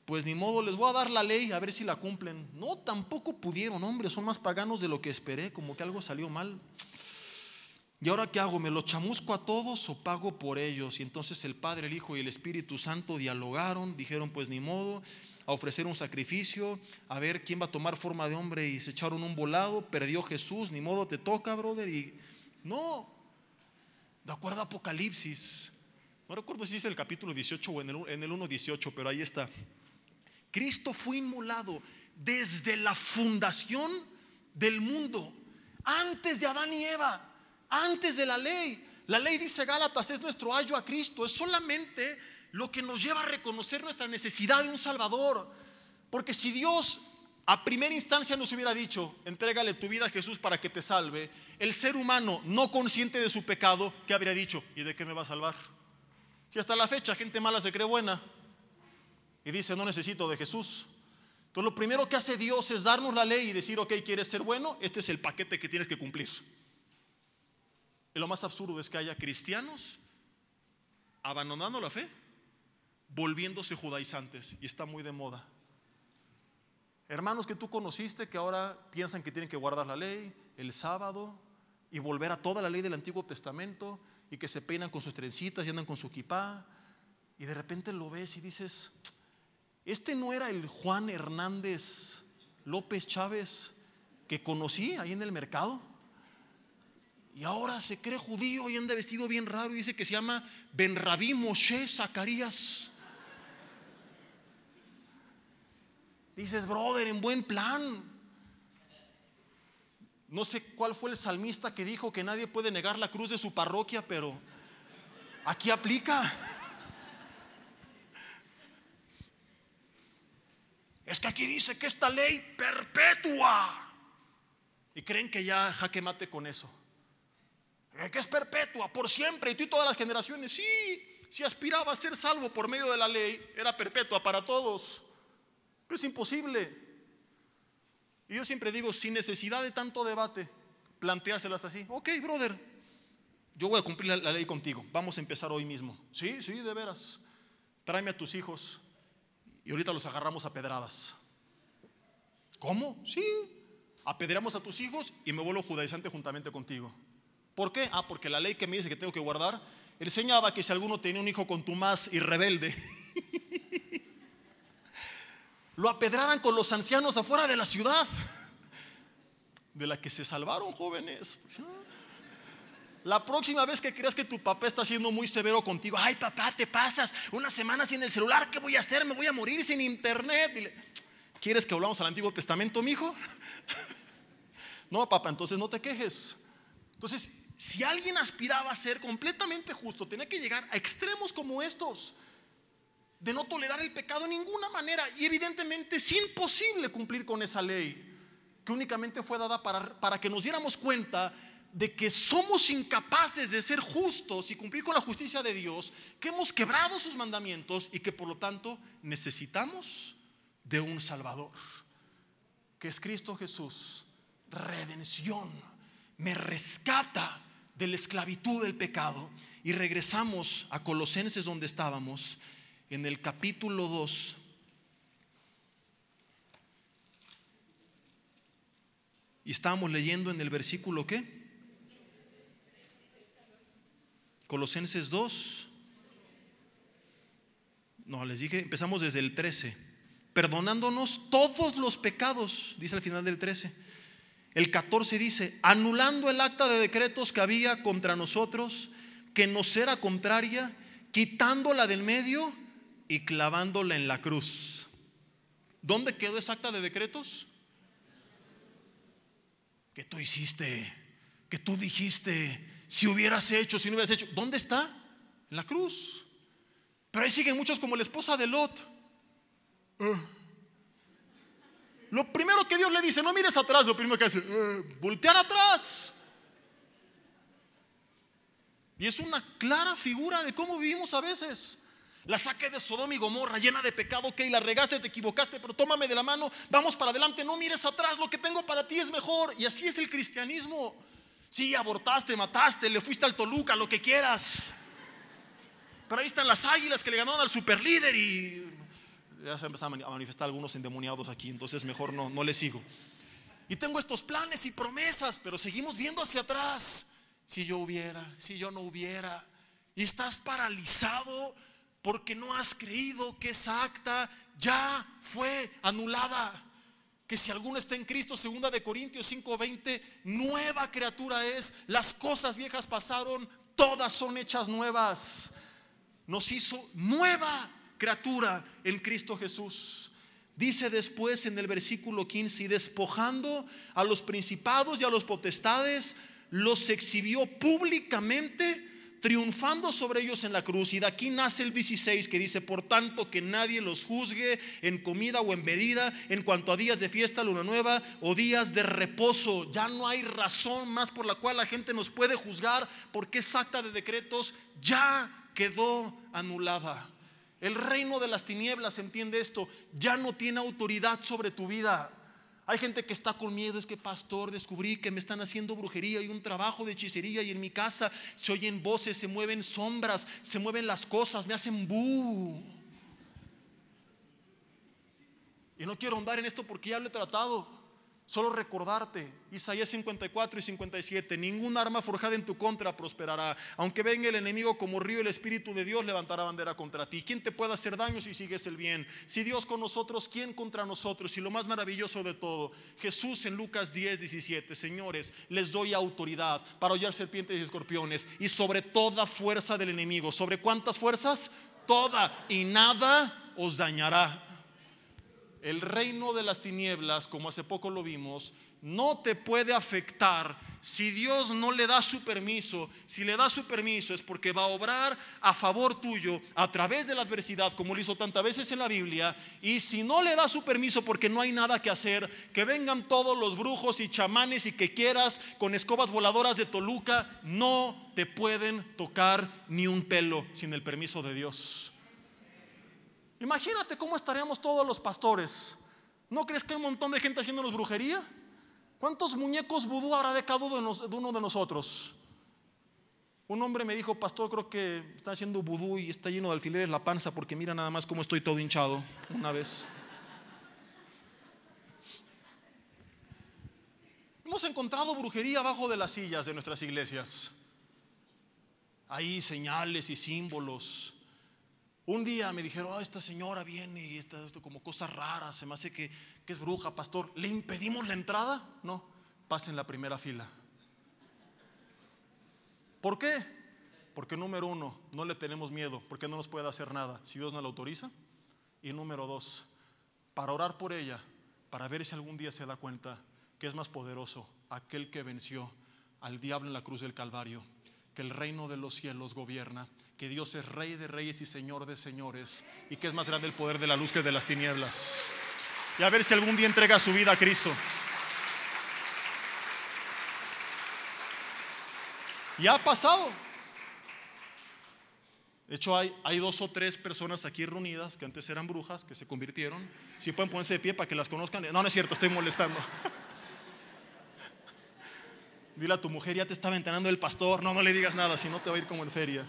[SPEAKER 1] Pues ni modo, les voy a dar la ley a ver si la cumplen. No, tampoco pudieron, hombre, son más paganos de lo que esperé, como que algo salió mal. ¿Y ahora qué hago? ¿Me los chamusco a todos o pago por ellos? Y entonces el Padre, el Hijo y el Espíritu Santo dialogaron, dijeron pues ni modo, a ofrecer un sacrificio, a ver quién va a tomar forma de hombre, y se echaron un volado. Perdió Jesús, ni modo, te toca, brother. Y no, de acuerdo a Apocalipsis, no recuerdo si es el capítulo 18 o en el 1:18, pero ahí está. Cristo fue inmolado desde la fundación del mundo, antes de Adán y Eva, antes de la ley. La ley, dice Gálatas, es nuestro ayo a Cristo. Es solamente lo que nos lleva a reconocer nuestra necesidad de un Salvador. Porque si Dios a primera instancia nos hubiera dicho, entrégale tu vida a Jesús para que te salve, el ser humano no consciente de su pecado, ¿qué habría dicho? ¿Y de qué me va a salvar? Si hasta la fecha gente mala se cree buena y dice no necesito de Jesús. Entonces lo primero que hace Dios es darnos la ley y decir, ok, ¿quieres ser bueno? Este es el paquete que tienes que cumplir. Y lo más absurdo es que haya cristianos abandonando la fe, volviéndose judaizantes, y está muy de moda. Hermanos que tú conociste que ahora piensan que tienen que guardar la ley, el sábado, y volver a toda la ley del Antiguo Testamento, y que se peinan con sus trencitas y andan con su kipá, y de repente lo ves y dices, este no era el Juan Hernández López Chávez que conocí ahí en el mercado, y ahora se cree judío y anda vestido bien raro y dice que se llama Ben Rabí Moshe Zacarías. Dices, brother, en buen plan. No sé cuál fue el salmista que dijo que nadie puede negar la cruz de su parroquia, pero aquí aplica. Es que aquí dice que esta ley perpetua, y creen que ya jaque mate con eso, que es perpetua por siempre, y tú y todas las generaciones. Sí, si aspiraba a ser salvo por medio de la ley, era perpetua para todos, pero es imposible. Y yo siempre digo, sin necesidad de tanto debate, planteáselas así. Ok, brother, yo voy a cumplir la ley contigo, vamos a empezar hoy mismo. Sí, de veras, tráeme a tus hijos y ahorita los agarramos a pedradas. ¿Cómo? Sí, apedreamos a tus hijos y me vuelvo judaizante juntamente contigo. ¿Por qué? Porque la ley que me dice que tengo que guardar enseñaba que si alguno tenía un hijo contumaz y rebelde, lo apedraran con los ancianos afuera de la ciudad, de la que se salvaron, jóvenes. La próxima vez que creas que tu papá está siendo muy severo contigo, ay papá, te pasas una semana sin el celular, ¿qué voy a hacer? Me voy a morir sin internet. Dile, ¿quieres que volvamos al Antiguo Testamento, mijo? No, papá, entonces no te quejes. Entonces, si alguien aspiraba a ser completamente justo, tenía que llegar a extremos como estos, de no tolerar el pecado de ninguna manera. Y evidentemente es imposible cumplir con esa ley, que únicamente fue dada para que nos diéramos cuenta de que somos incapaces de ser justos y cumplir con la justicia de Dios, que hemos quebrado sus mandamientos y que por lo tanto necesitamos de un Salvador, que es Cristo Jesús, redención, me rescata de la esclavitud del pecado. Y regresamos a Colosenses, donde estábamos, en el capítulo 2. Y estábamos leyendo en el versículo ¿qué? Colosenses 2. No, les dije, empezamos desde el 13. Perdonándonos todos los pecados, dice al final del 13. El 14 dice: anulando el acta de decretos que había contra nosotros, que nos era contraria, quitándola del medio y clavándola en la cruz. ¿Dónde quedó esa acta de decretos? Que tú hiciste, que tú dijiste, si hubieras hecho, si no hubieras hecho. ¿Dónde está? En la cruz. Pero ahí siguen muchos como la esposa de Lot. Lo primero que Dios le dice: no mires atrás. Lo primero que hace, voltear atrás. Y es una clara figura de cómo vivimos a veces. La saqué de Sodoma y Gomorra, llena de pecado. Ok, la regaste, te equivocaste, pero tómame de la mano, vamos para adelante, no mires atrás, lo que tengo para ti es mejor. Y así es el cristianismo. Sí, abortaste, mataste, le fuiste al Toluca, lo que quieras, pero ahí están las Águilas que le ganaron al superlíder. Y ya se empezaron a manifestar algunos endemoniados aquí, entonces mejor no le sigo. Y tengo estos planes y promesas, pero seguimos viendo hacia atrás. Si yo hubiera, si yo no hubiera. Y estás paralizado porque no has creído que esa acta ya fue anulada. Que si alguno está en Cristo, 2 de Corintios 5:20, nueva criatura es. Las cosas viejas pasaron, todas son hechas nuevas. Nos hizo nueva criatura en Cristo Jesús. Dice después en el versículo 15: y despojando a los principados y a los potestades, los exhibió públicamente, triunfando sobre ellos en la cruz. Y de aquí nace el 16, que dice: por tanto, que nadie los juzgue en comida o en bebida, en cuanto a días de fiesta, luna nueva o días de reposo. Ya no hay razón más por la cual la gente nos puede juzgar, porque esa acta de decretos ya quedó anulada. El reino de las tinieblas, entiende esto, ya no tiene autoridad sobre tu vida. Hay gente que está con miedo: es que pastor, descubrí que me están haciendo brujería y un trabajo de hechicería, y en mi casa se oyen voces, se mueven sombras, se mueven las cosas, me hacen bu. Y no quiero andar en esto porque ya lo he tratado. Solo recordarte Isaías 54 y 57: ningún arma forjada en tu contra prosperará. Aunque venga el enemigo como río, el Espíritu de Dios levantará bandera contra ti. ¿Quién te puede hacer daño si sigues el bien? Si Dios con nosotros, ¿quién contra nosotros? Y lo más maravilloso de todo, Jesús en Lucas 10:17: señores, les doy autoridad para hollar serpientes y escorpiones y sobre toda fuerza del enemigo. ¿Sobre cuántas fuerzas? Toda, y nada os dañará. El reino de las tinieblas, como hace poco lo vimos, no te puede afectar si Dios no le da su permiso. Si le da su permiso es porque va a obrar a favor tuyo a través de la adversidad, como lo hizo tantas veces en la Biblia. Y si no le da su permiso porque no hay nada que hacer, que vengan todos los brujos y chamanes y que quieras con escobas voladoras de Toluca, no te pueden tocar ni un pelo sin el permiso de Dios. Imagínate cómo estaríamos todos los pastores. ¿No crees que hay un montón de gente haciéndonos brujería? ¿Cuántos muñecos vudú habrá de cada uno de nosotros? Un hombre me dijo: pastor, creo que está haciendo vudú y está lleno de alfileres la panza, porque mira nada más cómo estoy todo hinchado. Una vez hemos encontrado brujería abajo de las sillas de nuestras iglesias. Hay señales y símbolos. Un día me dijeron: esta señora viene y está como cosas raras, se me hace que es bruja, pastor. ¿Le impedimos la entrada? No, pase en la primera fila. ¿Por qué? Porque número uno, no le tenemos miedo, porque no nos puede hacer nada si Dios no lo autoriza. Y número dos, para orar por ella, para ver si algún día se da cuenta que es más poderoso aquel que venció al diablo en la cruz del Calvario, que el reino de los cielos gobierna, que Dios es Rey de reyes y Señor de señores, y que es más grande el poder de la luz que el de las tinieblas. Y a ver si algún día entrega su vida a Cristo. Y ha pasado. De hecho hay 2 o 3 personas aquí reunidas que antes eran brujas, que se convirtieron. Si pueden ponerse de pie para que las conozcan. No, no es cierto, estoy molestando. Dile a tu mujer, ya te estaba entrenando el pastor. No, no le digas nada, si no te va a ir como en feria.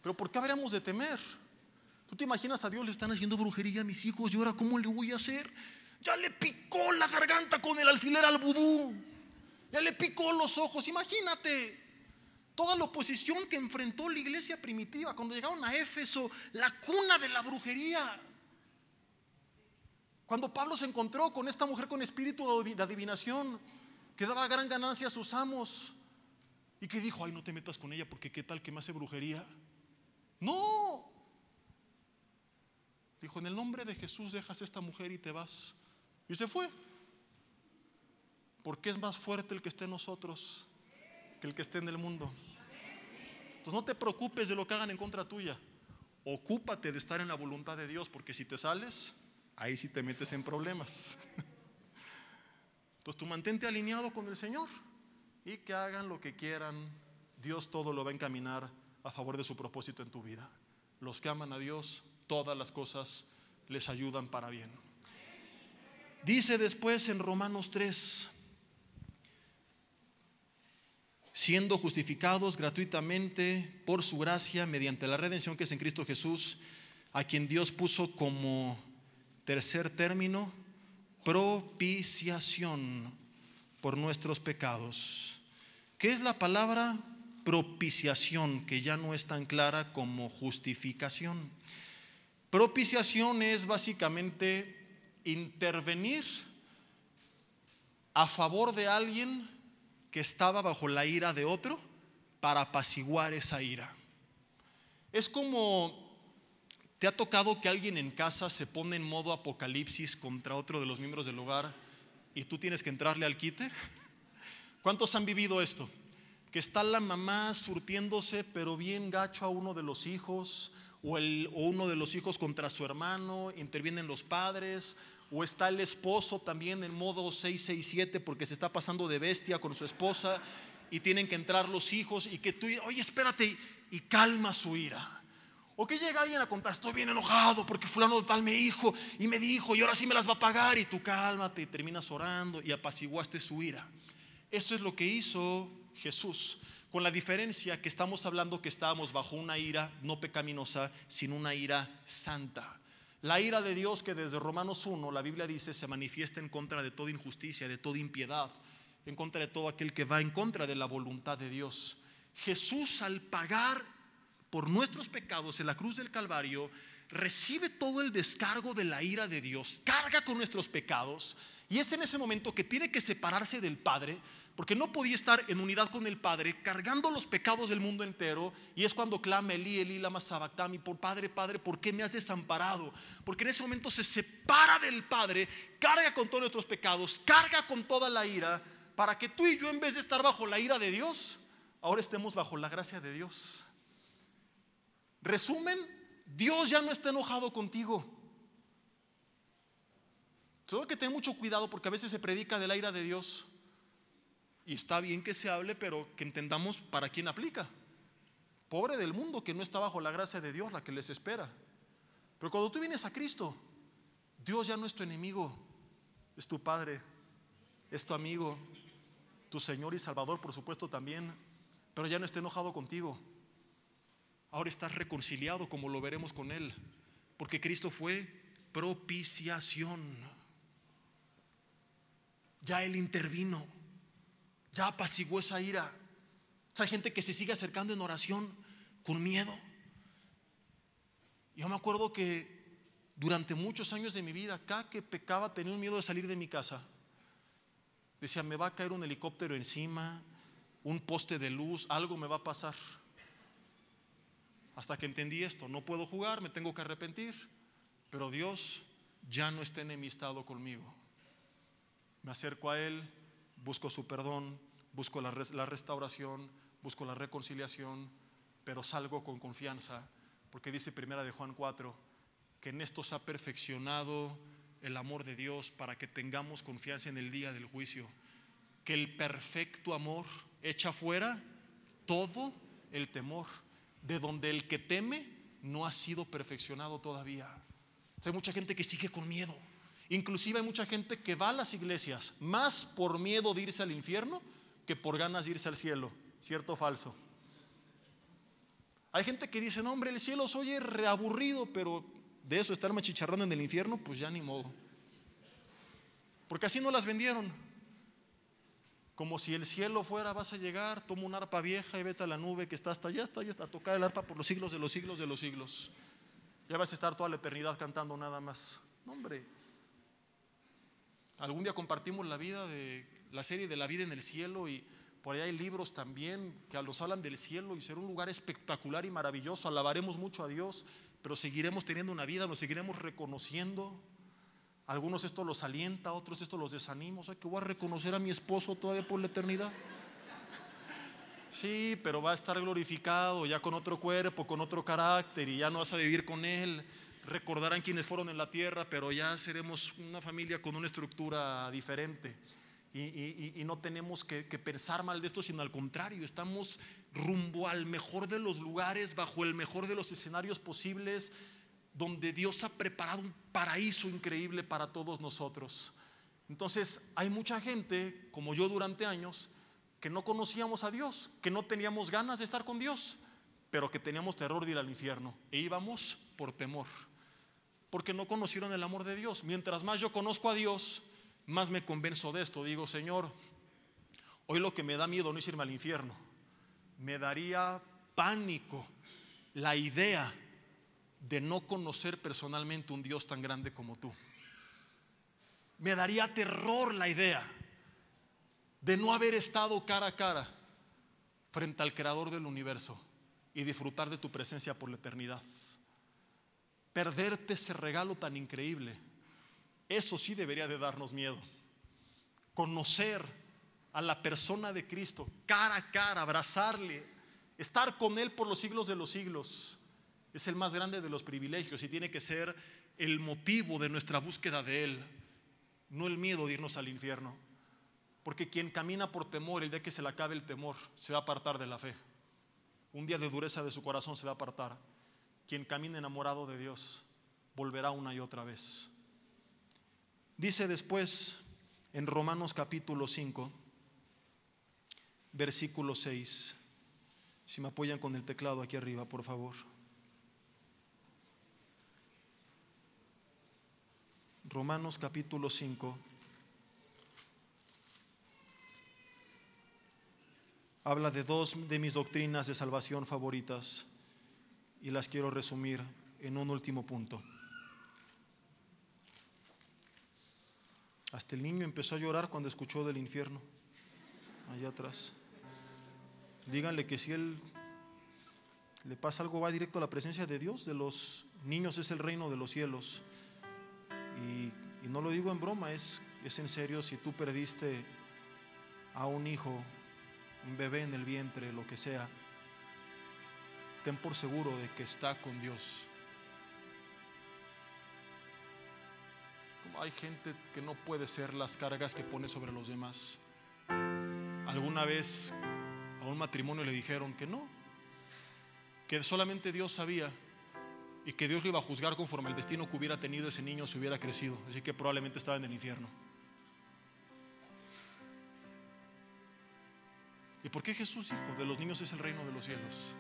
[SPEAKER 1] Pero ¿por qué habríamos de temer? ¿Tú te imaginas a Dios le están haciendo brujería a mis hijos y ahora cómo le voy a hacer? Ya le picó la garganta con el alfiler al vudú, ya le picó los ojos. Imagínate toda la oposición que enfrentó la iglesia primitiva cuando llegaron a Éfeso, la cuna de la brujería. Cuando Pablo se encontró con esta mujer con espíritu de adivinación, que daba gran ganancia a sus amos, y que dijo, ay, no te metas con ella porque qué tal que me hace brujería. No, dijo, en el nombre de Jesús dejas a esta mujer y te vas. Y se fue, porque es más fuerte el que esté en nosotros que el que esté en el mundo. Entonces no te preocupes de lo que hagan en contra tuya, ocúpate de estar en la voluntad de Dios, porque si te sales, ahí sí te metes en problemas. Entonces tú mantente alineado con el Señor y que hagan lo que quieran, Dios todo lo va a encaminar a favor de su propósito en tu vida. Los que aman a Dios, todas las cosas les ayudan para bien. Dice después en Romanos 3, siendo justificados gratuitamente por su gracia mediante la redención que es en Cristo Jesús, a quien Dios puso como tercer término, propiciación por nuestros pecados. ¿Qué es la palabra propiciación? Que ya no es tan clara como justificación. Propiciación es básicamente intervenir a favor de alguien que estaba bajo la ira de otro para apaciguar esa ira. Es como te ha tocado que alguien en casa se pone en modo apocalipsis contra otro de los miembros del hogar y tú tienes que entrarle al quite. ¿Cuántos han vivido esto? Que está la mamá surtiéndose pero bien gacho a uno de los hijos, o uno de los hijos contra su hermano, intervienen los padres, o está el esposo también en modo 667 porque se está pasando de bestia con su esposa y tienen que entrar los hijos y que tú, oye, espérate, y calma su ira. O que llega alguien a contar, estoy bien enojado porque fulano de tal me dijo y me dijo y ahora sí me las va a pagar, y tú cálmate y terminas orando y apaciguaste su ira. Esto es lo que hizo Jesús, con la diferencia que estamos hablando que estábamos bajo una ira no pecaminosa, sino una ira santa. La ira de Dios que desde Romanos 1 la Biblia dice se manifiesta en contra de toda injusticia, de toda impiedad, en contra de todo aquel que va en contra de la voluntad de Dios. Jesús, al pagar por nuestros pecados en la cruz del Calvario, recibe todo el descargo de la ira de Dios, carga con nuestros pecados, y es en ese momento que tiene que separarse del Padre, porque no podía estar en unidad con el Padre cargando los pecados del mundo entero. Y es cuando clama Elí, Elí lama sabactami, por Padre, Padre, ¿por qué me has desamparado? Porque en ese momento se separa del Padre, carga con todos nuestros pecados, carga con toda la ira, para que tú y yo, en vez de estar bajo la ira de Dios, ahora estemos bajo la gracia de Dios. Resumen, Dios ya no está enojado contigo. Tengo que tener mucho cuidado porque a veces se predica de la ira de Dios. Y está bien que se hable, pero que entendamos para quién aplica. Pobre del mundo que no está bajo la gracia de Dios, la que les espera. Pero cuando tú vienes a Cristo, Dios ya no es tu enemigo, es tu Padre, es tu amigo, tu Señor y Salvador, por supuesto también. Pero ya no está enojado contigo. Ahora estás reconciliado, como lo veremos con Él, porque Cristo fue propiciación. Ya Él intervino, ya apaciguó esa ira. O sea, hay gente que se sigue acercando en oración con miedo. Yo me acuerdo que durante muchos años de mi vida, cada que pecaba tenía un miedo de salir de mi casa. Decía, me va a caer un helicóptero encima, un poste de luz, algo me va a pasar. Hasta que entendí esto, no puedo jugar, me tengo que arrepentir, pero Dios ya no está enemistado conmigo. Me acerco a Él, busco su perdón, busco la restauración, busco la reconciliación, pero salgo con confianza, porque dice primera de Juan 4, que en esto se ha perfeccionado el amor de Dios para que tengamos confianza en el día del juicio, que el perfecto amor echa fuera todo el temor, de donde el que teme no ha sido perfeccionado todavía. O sea, hay mucha gente que sigue con miedo Inclusive hay mucha gente que va a las iglesias más por miedo de irse al infierno que por ganas de irse al cielo. ¿Cierto o falso? Hay gente que dice, no hombre, el cielo se oye reaburrido, pero de eso estarme chicharrando en el infierno, pues ya ni modo. Porque así no las vendieron. Como si el cielo fuera, vas a llegar, toma una arpa vieja y vete a la nube que está hasta allá, a tocar el arpa por los siglos de los siglos de los siglos. Ya vas a estar toda la eternidad cantando nada más. No hombre. Algún día compartimos la serie de la vida en el cielo, y por ahí hay libros también que nos hablan del cielo y será un lugar espectacular y maravilloso. Alabaremos mucho a Dios, pero seguiremos teniendo una vida, nos seguiremos reconociendo. Algunos esto los alienta, otros esto los desanima. O sea, que voy a reconocer a mi esposo todavía por la eternidad. Sí, pero va a estar glorificado ya con otro cuerpo, con otro carácter, y ya no vas a vivir con él. Recordarán quienes fueron en la tierra, pero ya seremos una familia con una estructura diferente. Y no tenemos que pensar mal de esto, sino al contrario, estamos rumbo al mejor de los lugares, bajo el mejor de los escenarios posibles, donde Dios ha preparado un paraíso increíble para todos nosotros. Entonces hay mucha gente, como yo durante años, que no conocíamos a Dios, que no teníamos ganas de estar con Dios, pero que teníamos terror de ir al infierno, e íbamos por temor, porque no conocieron el amor de Dios. Mientras más yo conozco a Dios, más me convenzo de esto. Digo, Señor, hoy lo que me da miedo no es irme al infierno, me daría pánico la idea de no conocer personalmente un Dios tan grande como tú. Me daría terror la idea de no haber estado cara a cara frente al creador del universo y disfrutar de tu presencia por la eternidad. Perderte ese regalo tan increíble, eso sí debería de darnos miedo. Conocer a la persona de Cristo cara a cara, abrazarle, estar con Él por los siglos de los siglos, es el más grande de los privilegios y tiene que ser el motivo de nuestra búsqueda de Él, no el miedo de irnos al infierno. Porque quien camina por temor, el día que se le acabe el temor, se va a apartar de la fe. Un día de dureza de su corazón se va a apartar. Quien camina enamorado de Dios volverá una y otra vez. Dice después en Romanos capítulo 5, versículo 6. Si me apoyan con el teclado aquí arriba, por favor. Romanos capítulo 5. Habla de dos de mis doctrinas de salvación favoritas y las quiero resumir en un último punto. Hasta el niño empezó a llorar cuando escuchó del infierno, allá atrás. Díganle que si él le pasa algo, va directo a la presencia de Dios. De los niños es el reino de los cielos. Y no lo digo en broma, es en serio. Si tú perdiste a un hijo, un bebé en el vientre, lo que sea, ten por seguro de que está con Dios. Como hay gente que no puede ser las cargas que pone sobre los demás. Alguna vez a un matrimonio le dijeron que no, que solamente Dios sabía y que Dios lo iba a juzgar conforme al destino que hubiera tenido ese niño si hubiera crecido, así que probablemente estaba en el infierno. ¿Y por qué Jesús dijo, de los niños es el reino de los cielos?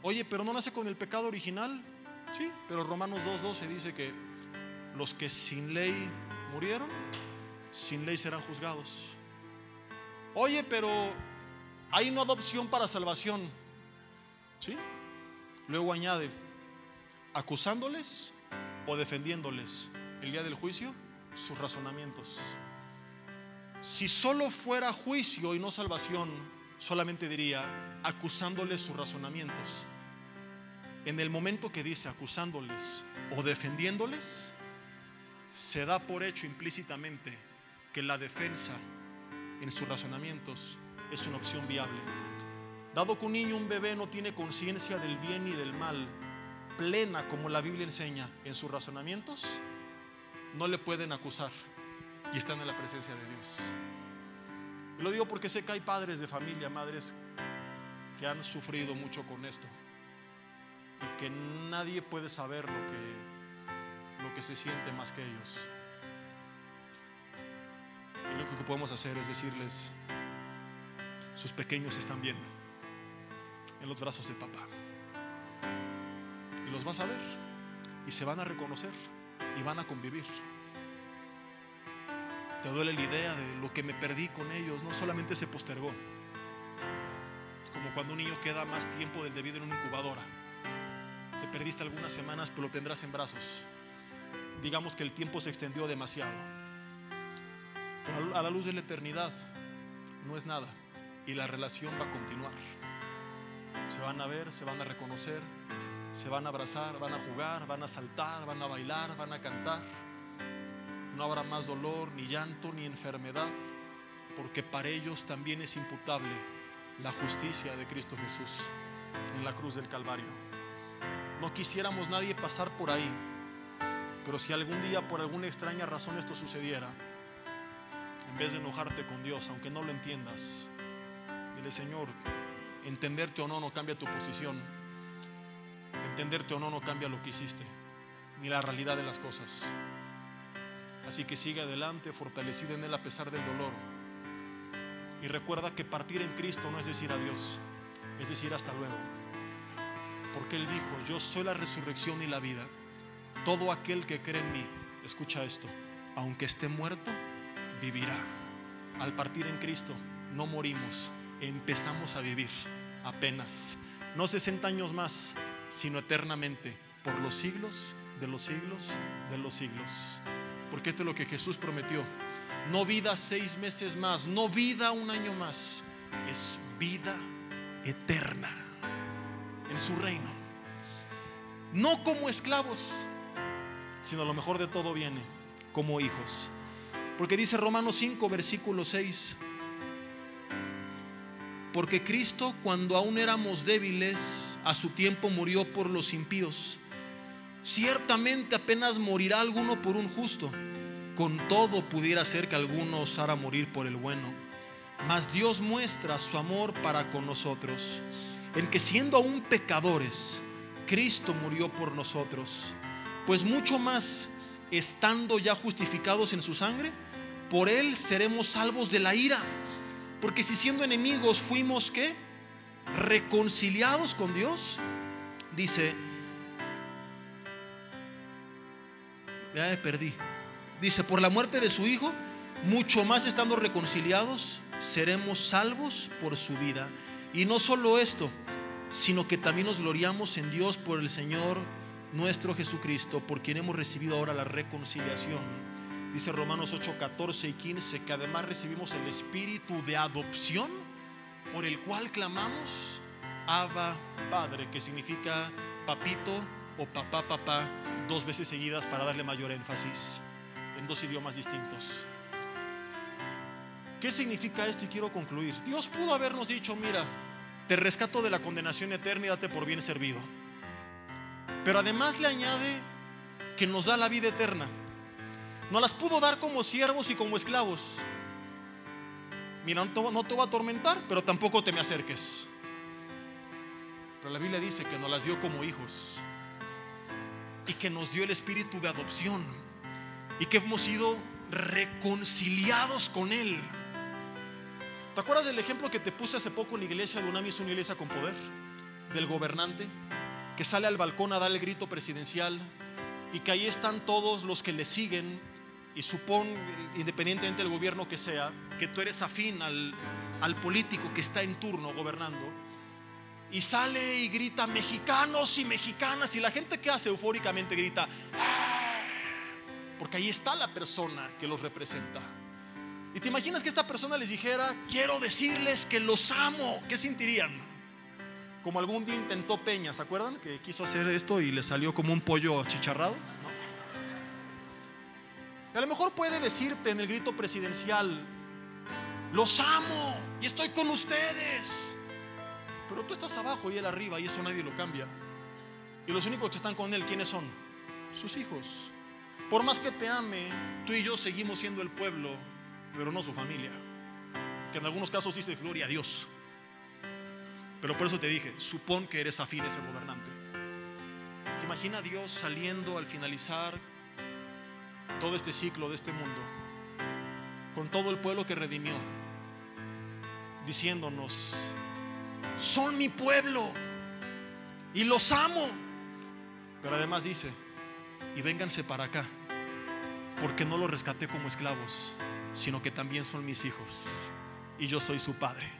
[SPEAKER 1] Oye, pero no nace con el pecado original. Sí, pero Romanos 2:12 dice que los que sin ley murieron, sin ley serán juzgados. Oye, pero hay una adopción para salvación. ¿Sí? Luego añade, acusándoles o defendiéndoles el día del juicio sus razonamientos. Si solo fuera juicio y no salvación, solamente diría acusándoles sus razonamientos. En el momento que dice acusándoles o defendiéndoles, se da por hecho implícitamente que la defensa en sus razonamientos es una opción viable. Dado que un niño, un bebé, no tiene conciencia del bien y del mal plena como la Biblia enseña en sus razonamientos, no le pueden acusar y están en la presencia de Dios. Y lo digo porque sé que hay padres de familia, madres que han sufrido mucho con esto y que nadie puede saber lo lo que se siente más que ellos. Y lo único que podemos hacer es decirles: sus pequeños están bien en los brazos de papá. Y los vas a ver y se van a reconocer y van a convivir. Te duele la idea de lo que me perdí con ellos. No solamente se postergó, es como cuando un niño queda más tiempo del debido en una incubadora. Te perdiste algunas semanas, pero lo tendrás en brazos. Digamos que el tiempo se extendió demasiado, pero a la luz de la eternidad no es nada, y la relación va a continuar. Se van a ver, se van a reconocer, se van a abrazar, van a jugar, van a saltar, van a bailar, van a cantar. No habrá más dolor, ni llanto, ni enfermedad, porque para ellos también es imputable la justicia de Cristo Jesús en la cruz del Calvario. No quisiéramos nadie pasar por ahí, pero si algún día por alguna extraña razón esto sucediera, en vez de enojarte con Dios, aunque no lo entiendas, dile: Señor, entenderte o no cambia tu posición. Entenderte o no cambia lo que hiciste, ni la realidad de las cosas. Así que sigue adelante, fortalecido en Él a pesar del dolor. Y recuerda que partir en Cristo no es decir adiós, es decir hasta luego. Porque Él dijo: yo soy la resurrección y la vida. Todo aquel que cree en mí, escucha esto, aunque esté muerto, vivirá. Al partir en Cristo no morimos, empezamos a vivir apenas, no 60 años más, sino eternamente, por los siglos de los siglos de los siglos. Porque esto es lo que Jesús prometió: no vida 6 meses más, no vida 1 año más, es vida eterna en su reino. No como esclavos, sino lo mejor de todo viene como hijos. Porque dice Romanos 5 versículo 6: porque Cristo, cuando aún éramos débiles, a su tiempo murió por los impíos. Ciertamente apenas morirá alguno por un justo, con todo pudiera ser que alguno osara morir por el bueno. Mas Dios muestra su amor para con nosotros, en que siendo aún pecadores, Cristo murió por nosotros. Pues mucho más, estando ya justificados en su sangre, por Él seremos salvos de la ira. Porque si siendo enemigos fuimos, ¿qué? Reconciliados con Dios. Dice, ya me perdí. Dice, por la muerte de su Hijo, mucho más estando reconciliados, seremos salvos por su vida. Y no solo esto, sino que también nos gloriamos en Dios por el Señor nuestro Jesucristo, por quien hemos recibido ahora la reconciliación. Dice Romanos 8, 14 y 15, que además recibimos el espíritu de adopción, por el cual clamamos Abba Padre, que significa papito o papá, papá, 2 veces seguidas para darle mayor énfasis, en 2 idiomas distintos. ¿Qué significa esto? Y quiero concluir. Dios pudo habernos dicho: mira, te rescato de la condenación eterna y date por bien servido. Pero además le añade que nos da la vida eterna. Nos las pudo dar como siervos y como esclavos. Mira, no te voy a atormentar, pero tampoco te me acerques. Pero la Biblia dice que nos las dio como hijos, y que nos dio el espíritu de adopción, y que hemos sido reconciliados con Él. ¿Te acuerdas del ejemplo que te puse hace poco en la iglesia de UNAM? Es una iglesia con poder, del gobernante que sale al balcón a dar el grito presidencial, y que ahí están todos los que le siguen. Y supón, independientemente del gobierno que sea, que tú eres afín al político que está en turno gobernando, y sale y grita: mexicanos y mexicanas, y la gente que hace eufóricamente grita ¡ah!, porque ahí está la persona que los representa. Y te imaginas que esta persona les dijera: quiero decirles que los amo. ¿Qué sentirían? Como algún día intentó Peña, ¿se acuerdan? Que quiso hacer esto y le salió como un pollo achicharrado, ¿no? Y a lo mejor puede decirte en el grito presidencial: los amo y estoy con ustedes. Pero tú estás abajo y él arriba, y eso nadie lo cambia. Y los únicos que están con él, ¿quiénes son? Sus hijos. Por más que te ame, tú y yo seguimos siendo el pueblo, pero no su familia, que en algunos casos dice gloria a Dios. Pero por eso te dije, supón que eres afín a ese gobernante. ¿Se imagina a Dios saliendo al finalizar todo este ciclo de este mundo, con todo el pueblo que redimió, diciéndonos: son mi pueblo y los amo. Pero además dice: y vénganse para acá, porque no los rescaté como esclavos, sino que también son mis hijos, y yo soy su padre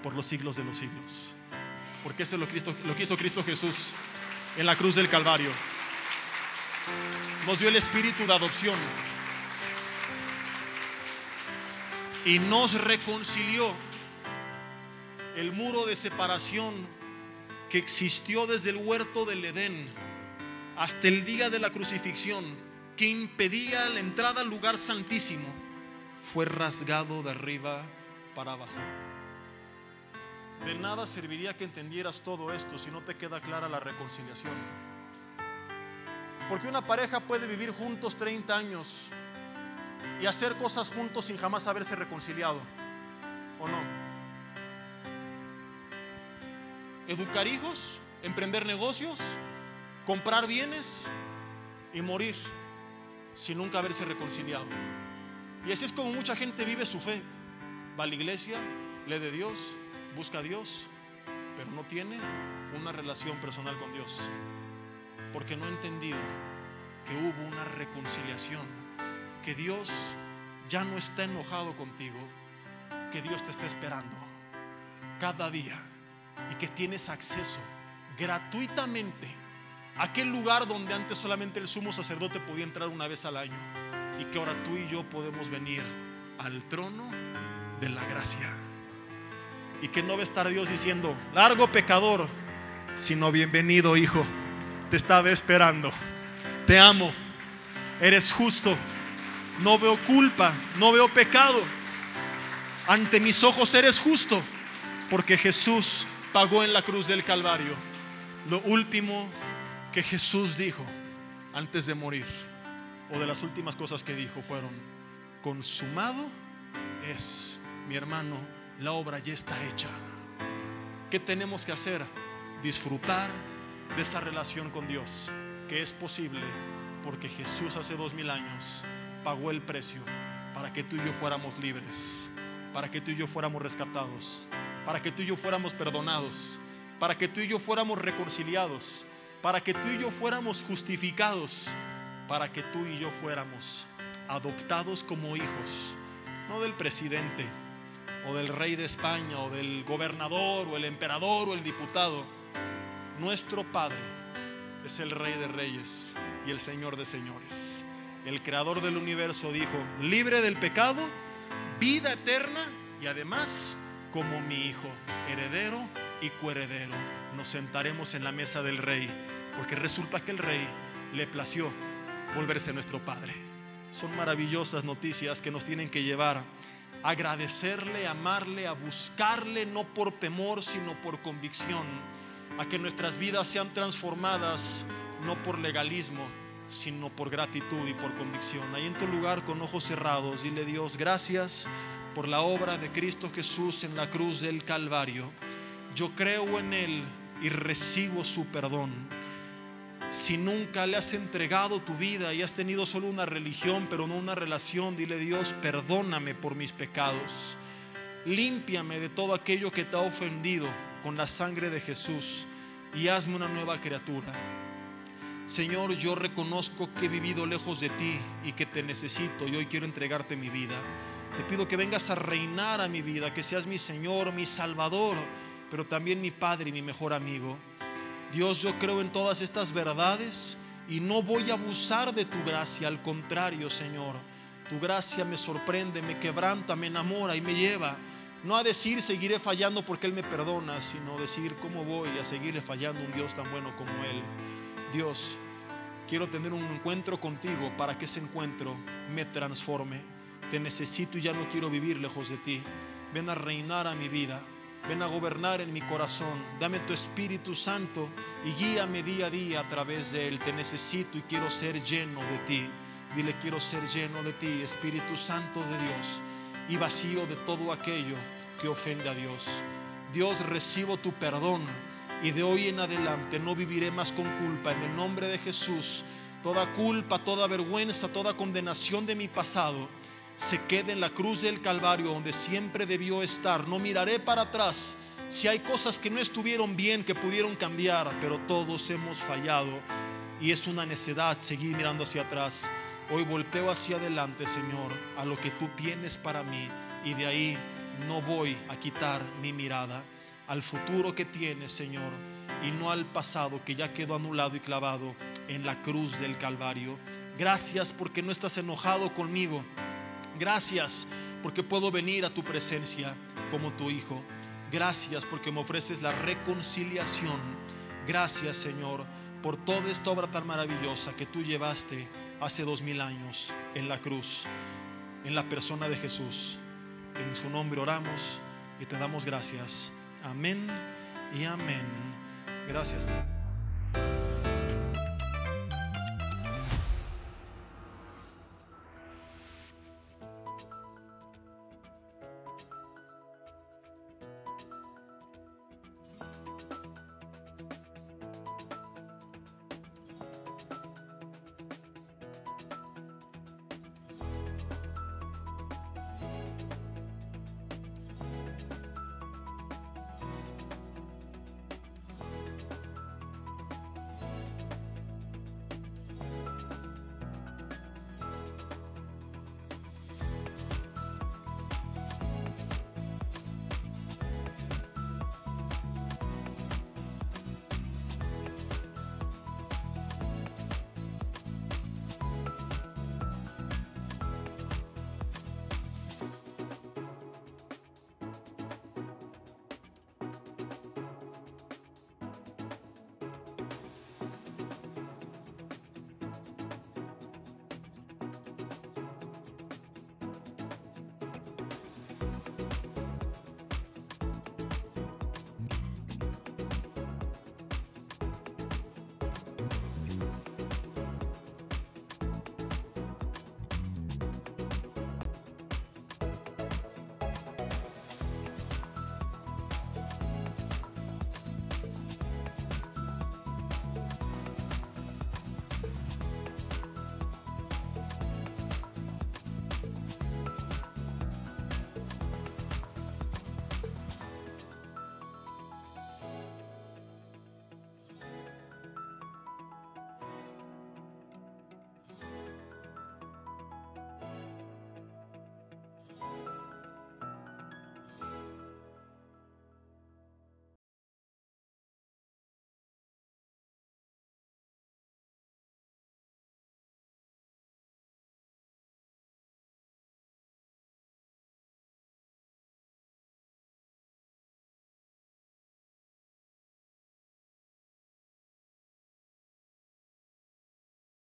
[SPEAKER 1] por los siglos de los siglos. Porque eso es lo que hizo Cristo Jesús en la cruz del Calvario. Nos dio el espíritu de adopción y nos reconcilió. El muro de separación que existió desde el huerto del Edén hasta el día de la crucifixión, que impedía la entrada al lugar santísimo, fue rasgado de arriba para abajo. De nada serviría que entendieras todo esto si no te queda clara la reconciliación. Porque una pareja puede vivir juntos 30 años y hacer cosas juntos sin jamás haberse reconciliado, ¿o no? Educar hijos, emprender negocios, comprar bienes y morir sin nunca haberse reconciliado. Y así es como mucha gente vive su fe. Va a la iglesia, lee de Dios, busca a Dios, pero no tiene una relación personal con Dios, porque no ha entendido que hubo una reconciliación, que Dios ya no está enojado contigo, que Dios te está esperando cada día, y que tienes acceso gratuitamente a aquel lugar donde antes solamente el sumo sacerdote podía entrar una vez al año, y que ahora tú y yo podemos venir al trono de la gracia, y que no va a estar Dios diciendo: largo pecador, sino: bienvenido, hijo, te estaba esperando, te amo, eres justo, no veo culpa, no veo pecado, ante mis ojos eres justo, porque Jesús pagó en la cruz del Calvario. Lo último que Jesús dijo antes de morir, o de las últimas cosas que dijo, fueron: consumado es. Mi hermano, la obra ya está hecha. ¿Qué tenemos que hacer? Disfrutar de esa relación con Dios, que es posible porque Jesús hace 2000 años pagó el precio para que tú y yo fuéramos libres, para que tú y yo fuéramos rescatados, para que tú y yo fuéramos perdonados, para que tú y yo fuéramos reconciliados, para que tú y yo fuéramos justificados, para que tú y yo fuéramos adoptados como hijos, no del presidente o del rey de España o del gobernador o el emperador o el diputado. Nuestro Padre es el Rey de Reyes y el Señor de Señores. El creador del universo dijo: libre del pecado, vida eterna, y además como mi hijo, heredero y coheredero, nos sentaremos en la mesa del Rey, porque resulta que el Rey le plació volverse nuestro Padre. Son maravillosas noticias que nos tienen que llevar a agradecerle, a amarle, a buscarle, no por temor sino por convicción, a que nuestras vidas sean transformadas no por legalismo sino por gratitud y por convicción. Ahí en tu lugar, con ojos cerrados, dile: Dios, gracias por la obra de Cristo Jesús en la cruz del Calvario. Yo creo en Él y recibo su perdón. Si nunca le has entregado tu vida y has tenido solo una religión pero no una relación, dile: Dios, perdóname por mis pecados, límpiame de todo aquello que te ha ofendido con la sangre de Jesús y hazme una nueva criatura. Señor, yo reconozco que he vivido lejos de ti y que te necesito, y hoy quiero entregarte mi vida. Te pido que vengas a reinar a mi vida, que seas mi Señor, mi Salvador, pero también mi Padre y mi mejor amigo. Dios, yo creo en todas estas verdades y no voy a abusar de tu gracia. Al contrario, Señor, tu gracia me sorprende, me quebranta, me enamora y me lleva no a decir seguiré fallando porque Él me perdona, sino decir: ¿cómo voy a seguirle fallando a un Dios tan bueno como Él? Dios, quiero tener un encuentro contigo para que ese encuentro me transforme. Te necesito y ya no quiero vivir lejos de ti. Ven a reinar a mi vida, ven a gobernar en mi corazón. Dame tu Espíritu Santo y guíame día a día a través de Él. Te necesito y quiero ser lleno de ti. Dile: quiero ser lleno de ti, Espíritu Santo de Dios, y vacío de todo aquello que ofende a Dios. Dios, recibo tu perdón y de hoy en adelante no viviré más con culpa. En el nombre de Jesús toda culpa, toda vergüenza, toda condenación de mi pasado se quede en la cruz del Calvario, donde siempre debió estar. No miraré para atrás. Si hay cosas que no estuvieron bien, que pudieron cambiar, pero todos hemos fallado y es una necedad seguir mirando hacia atrás. Hoy volteo hacia adelante, Señor, a lo que tú tienes para mí, y de ahí no voy a quitar mi mirada al futuro que tienes, Señor, y no al pasado que ya quedó anulado y clavado en la cruz del Calvario. Gracias porque no estás enojado conmigo. Gracias porque puedo venir a tu presencia como tu hijo. Gracias porque me ofreces la reconciliación. Gracias, Señor, por toda esta obra tan maravillosa que tú llevaste hace 2000 años en la cruz, en la persona de Jesús. En su nombre oramos y te damos gracias. Amén y amén. Gracias.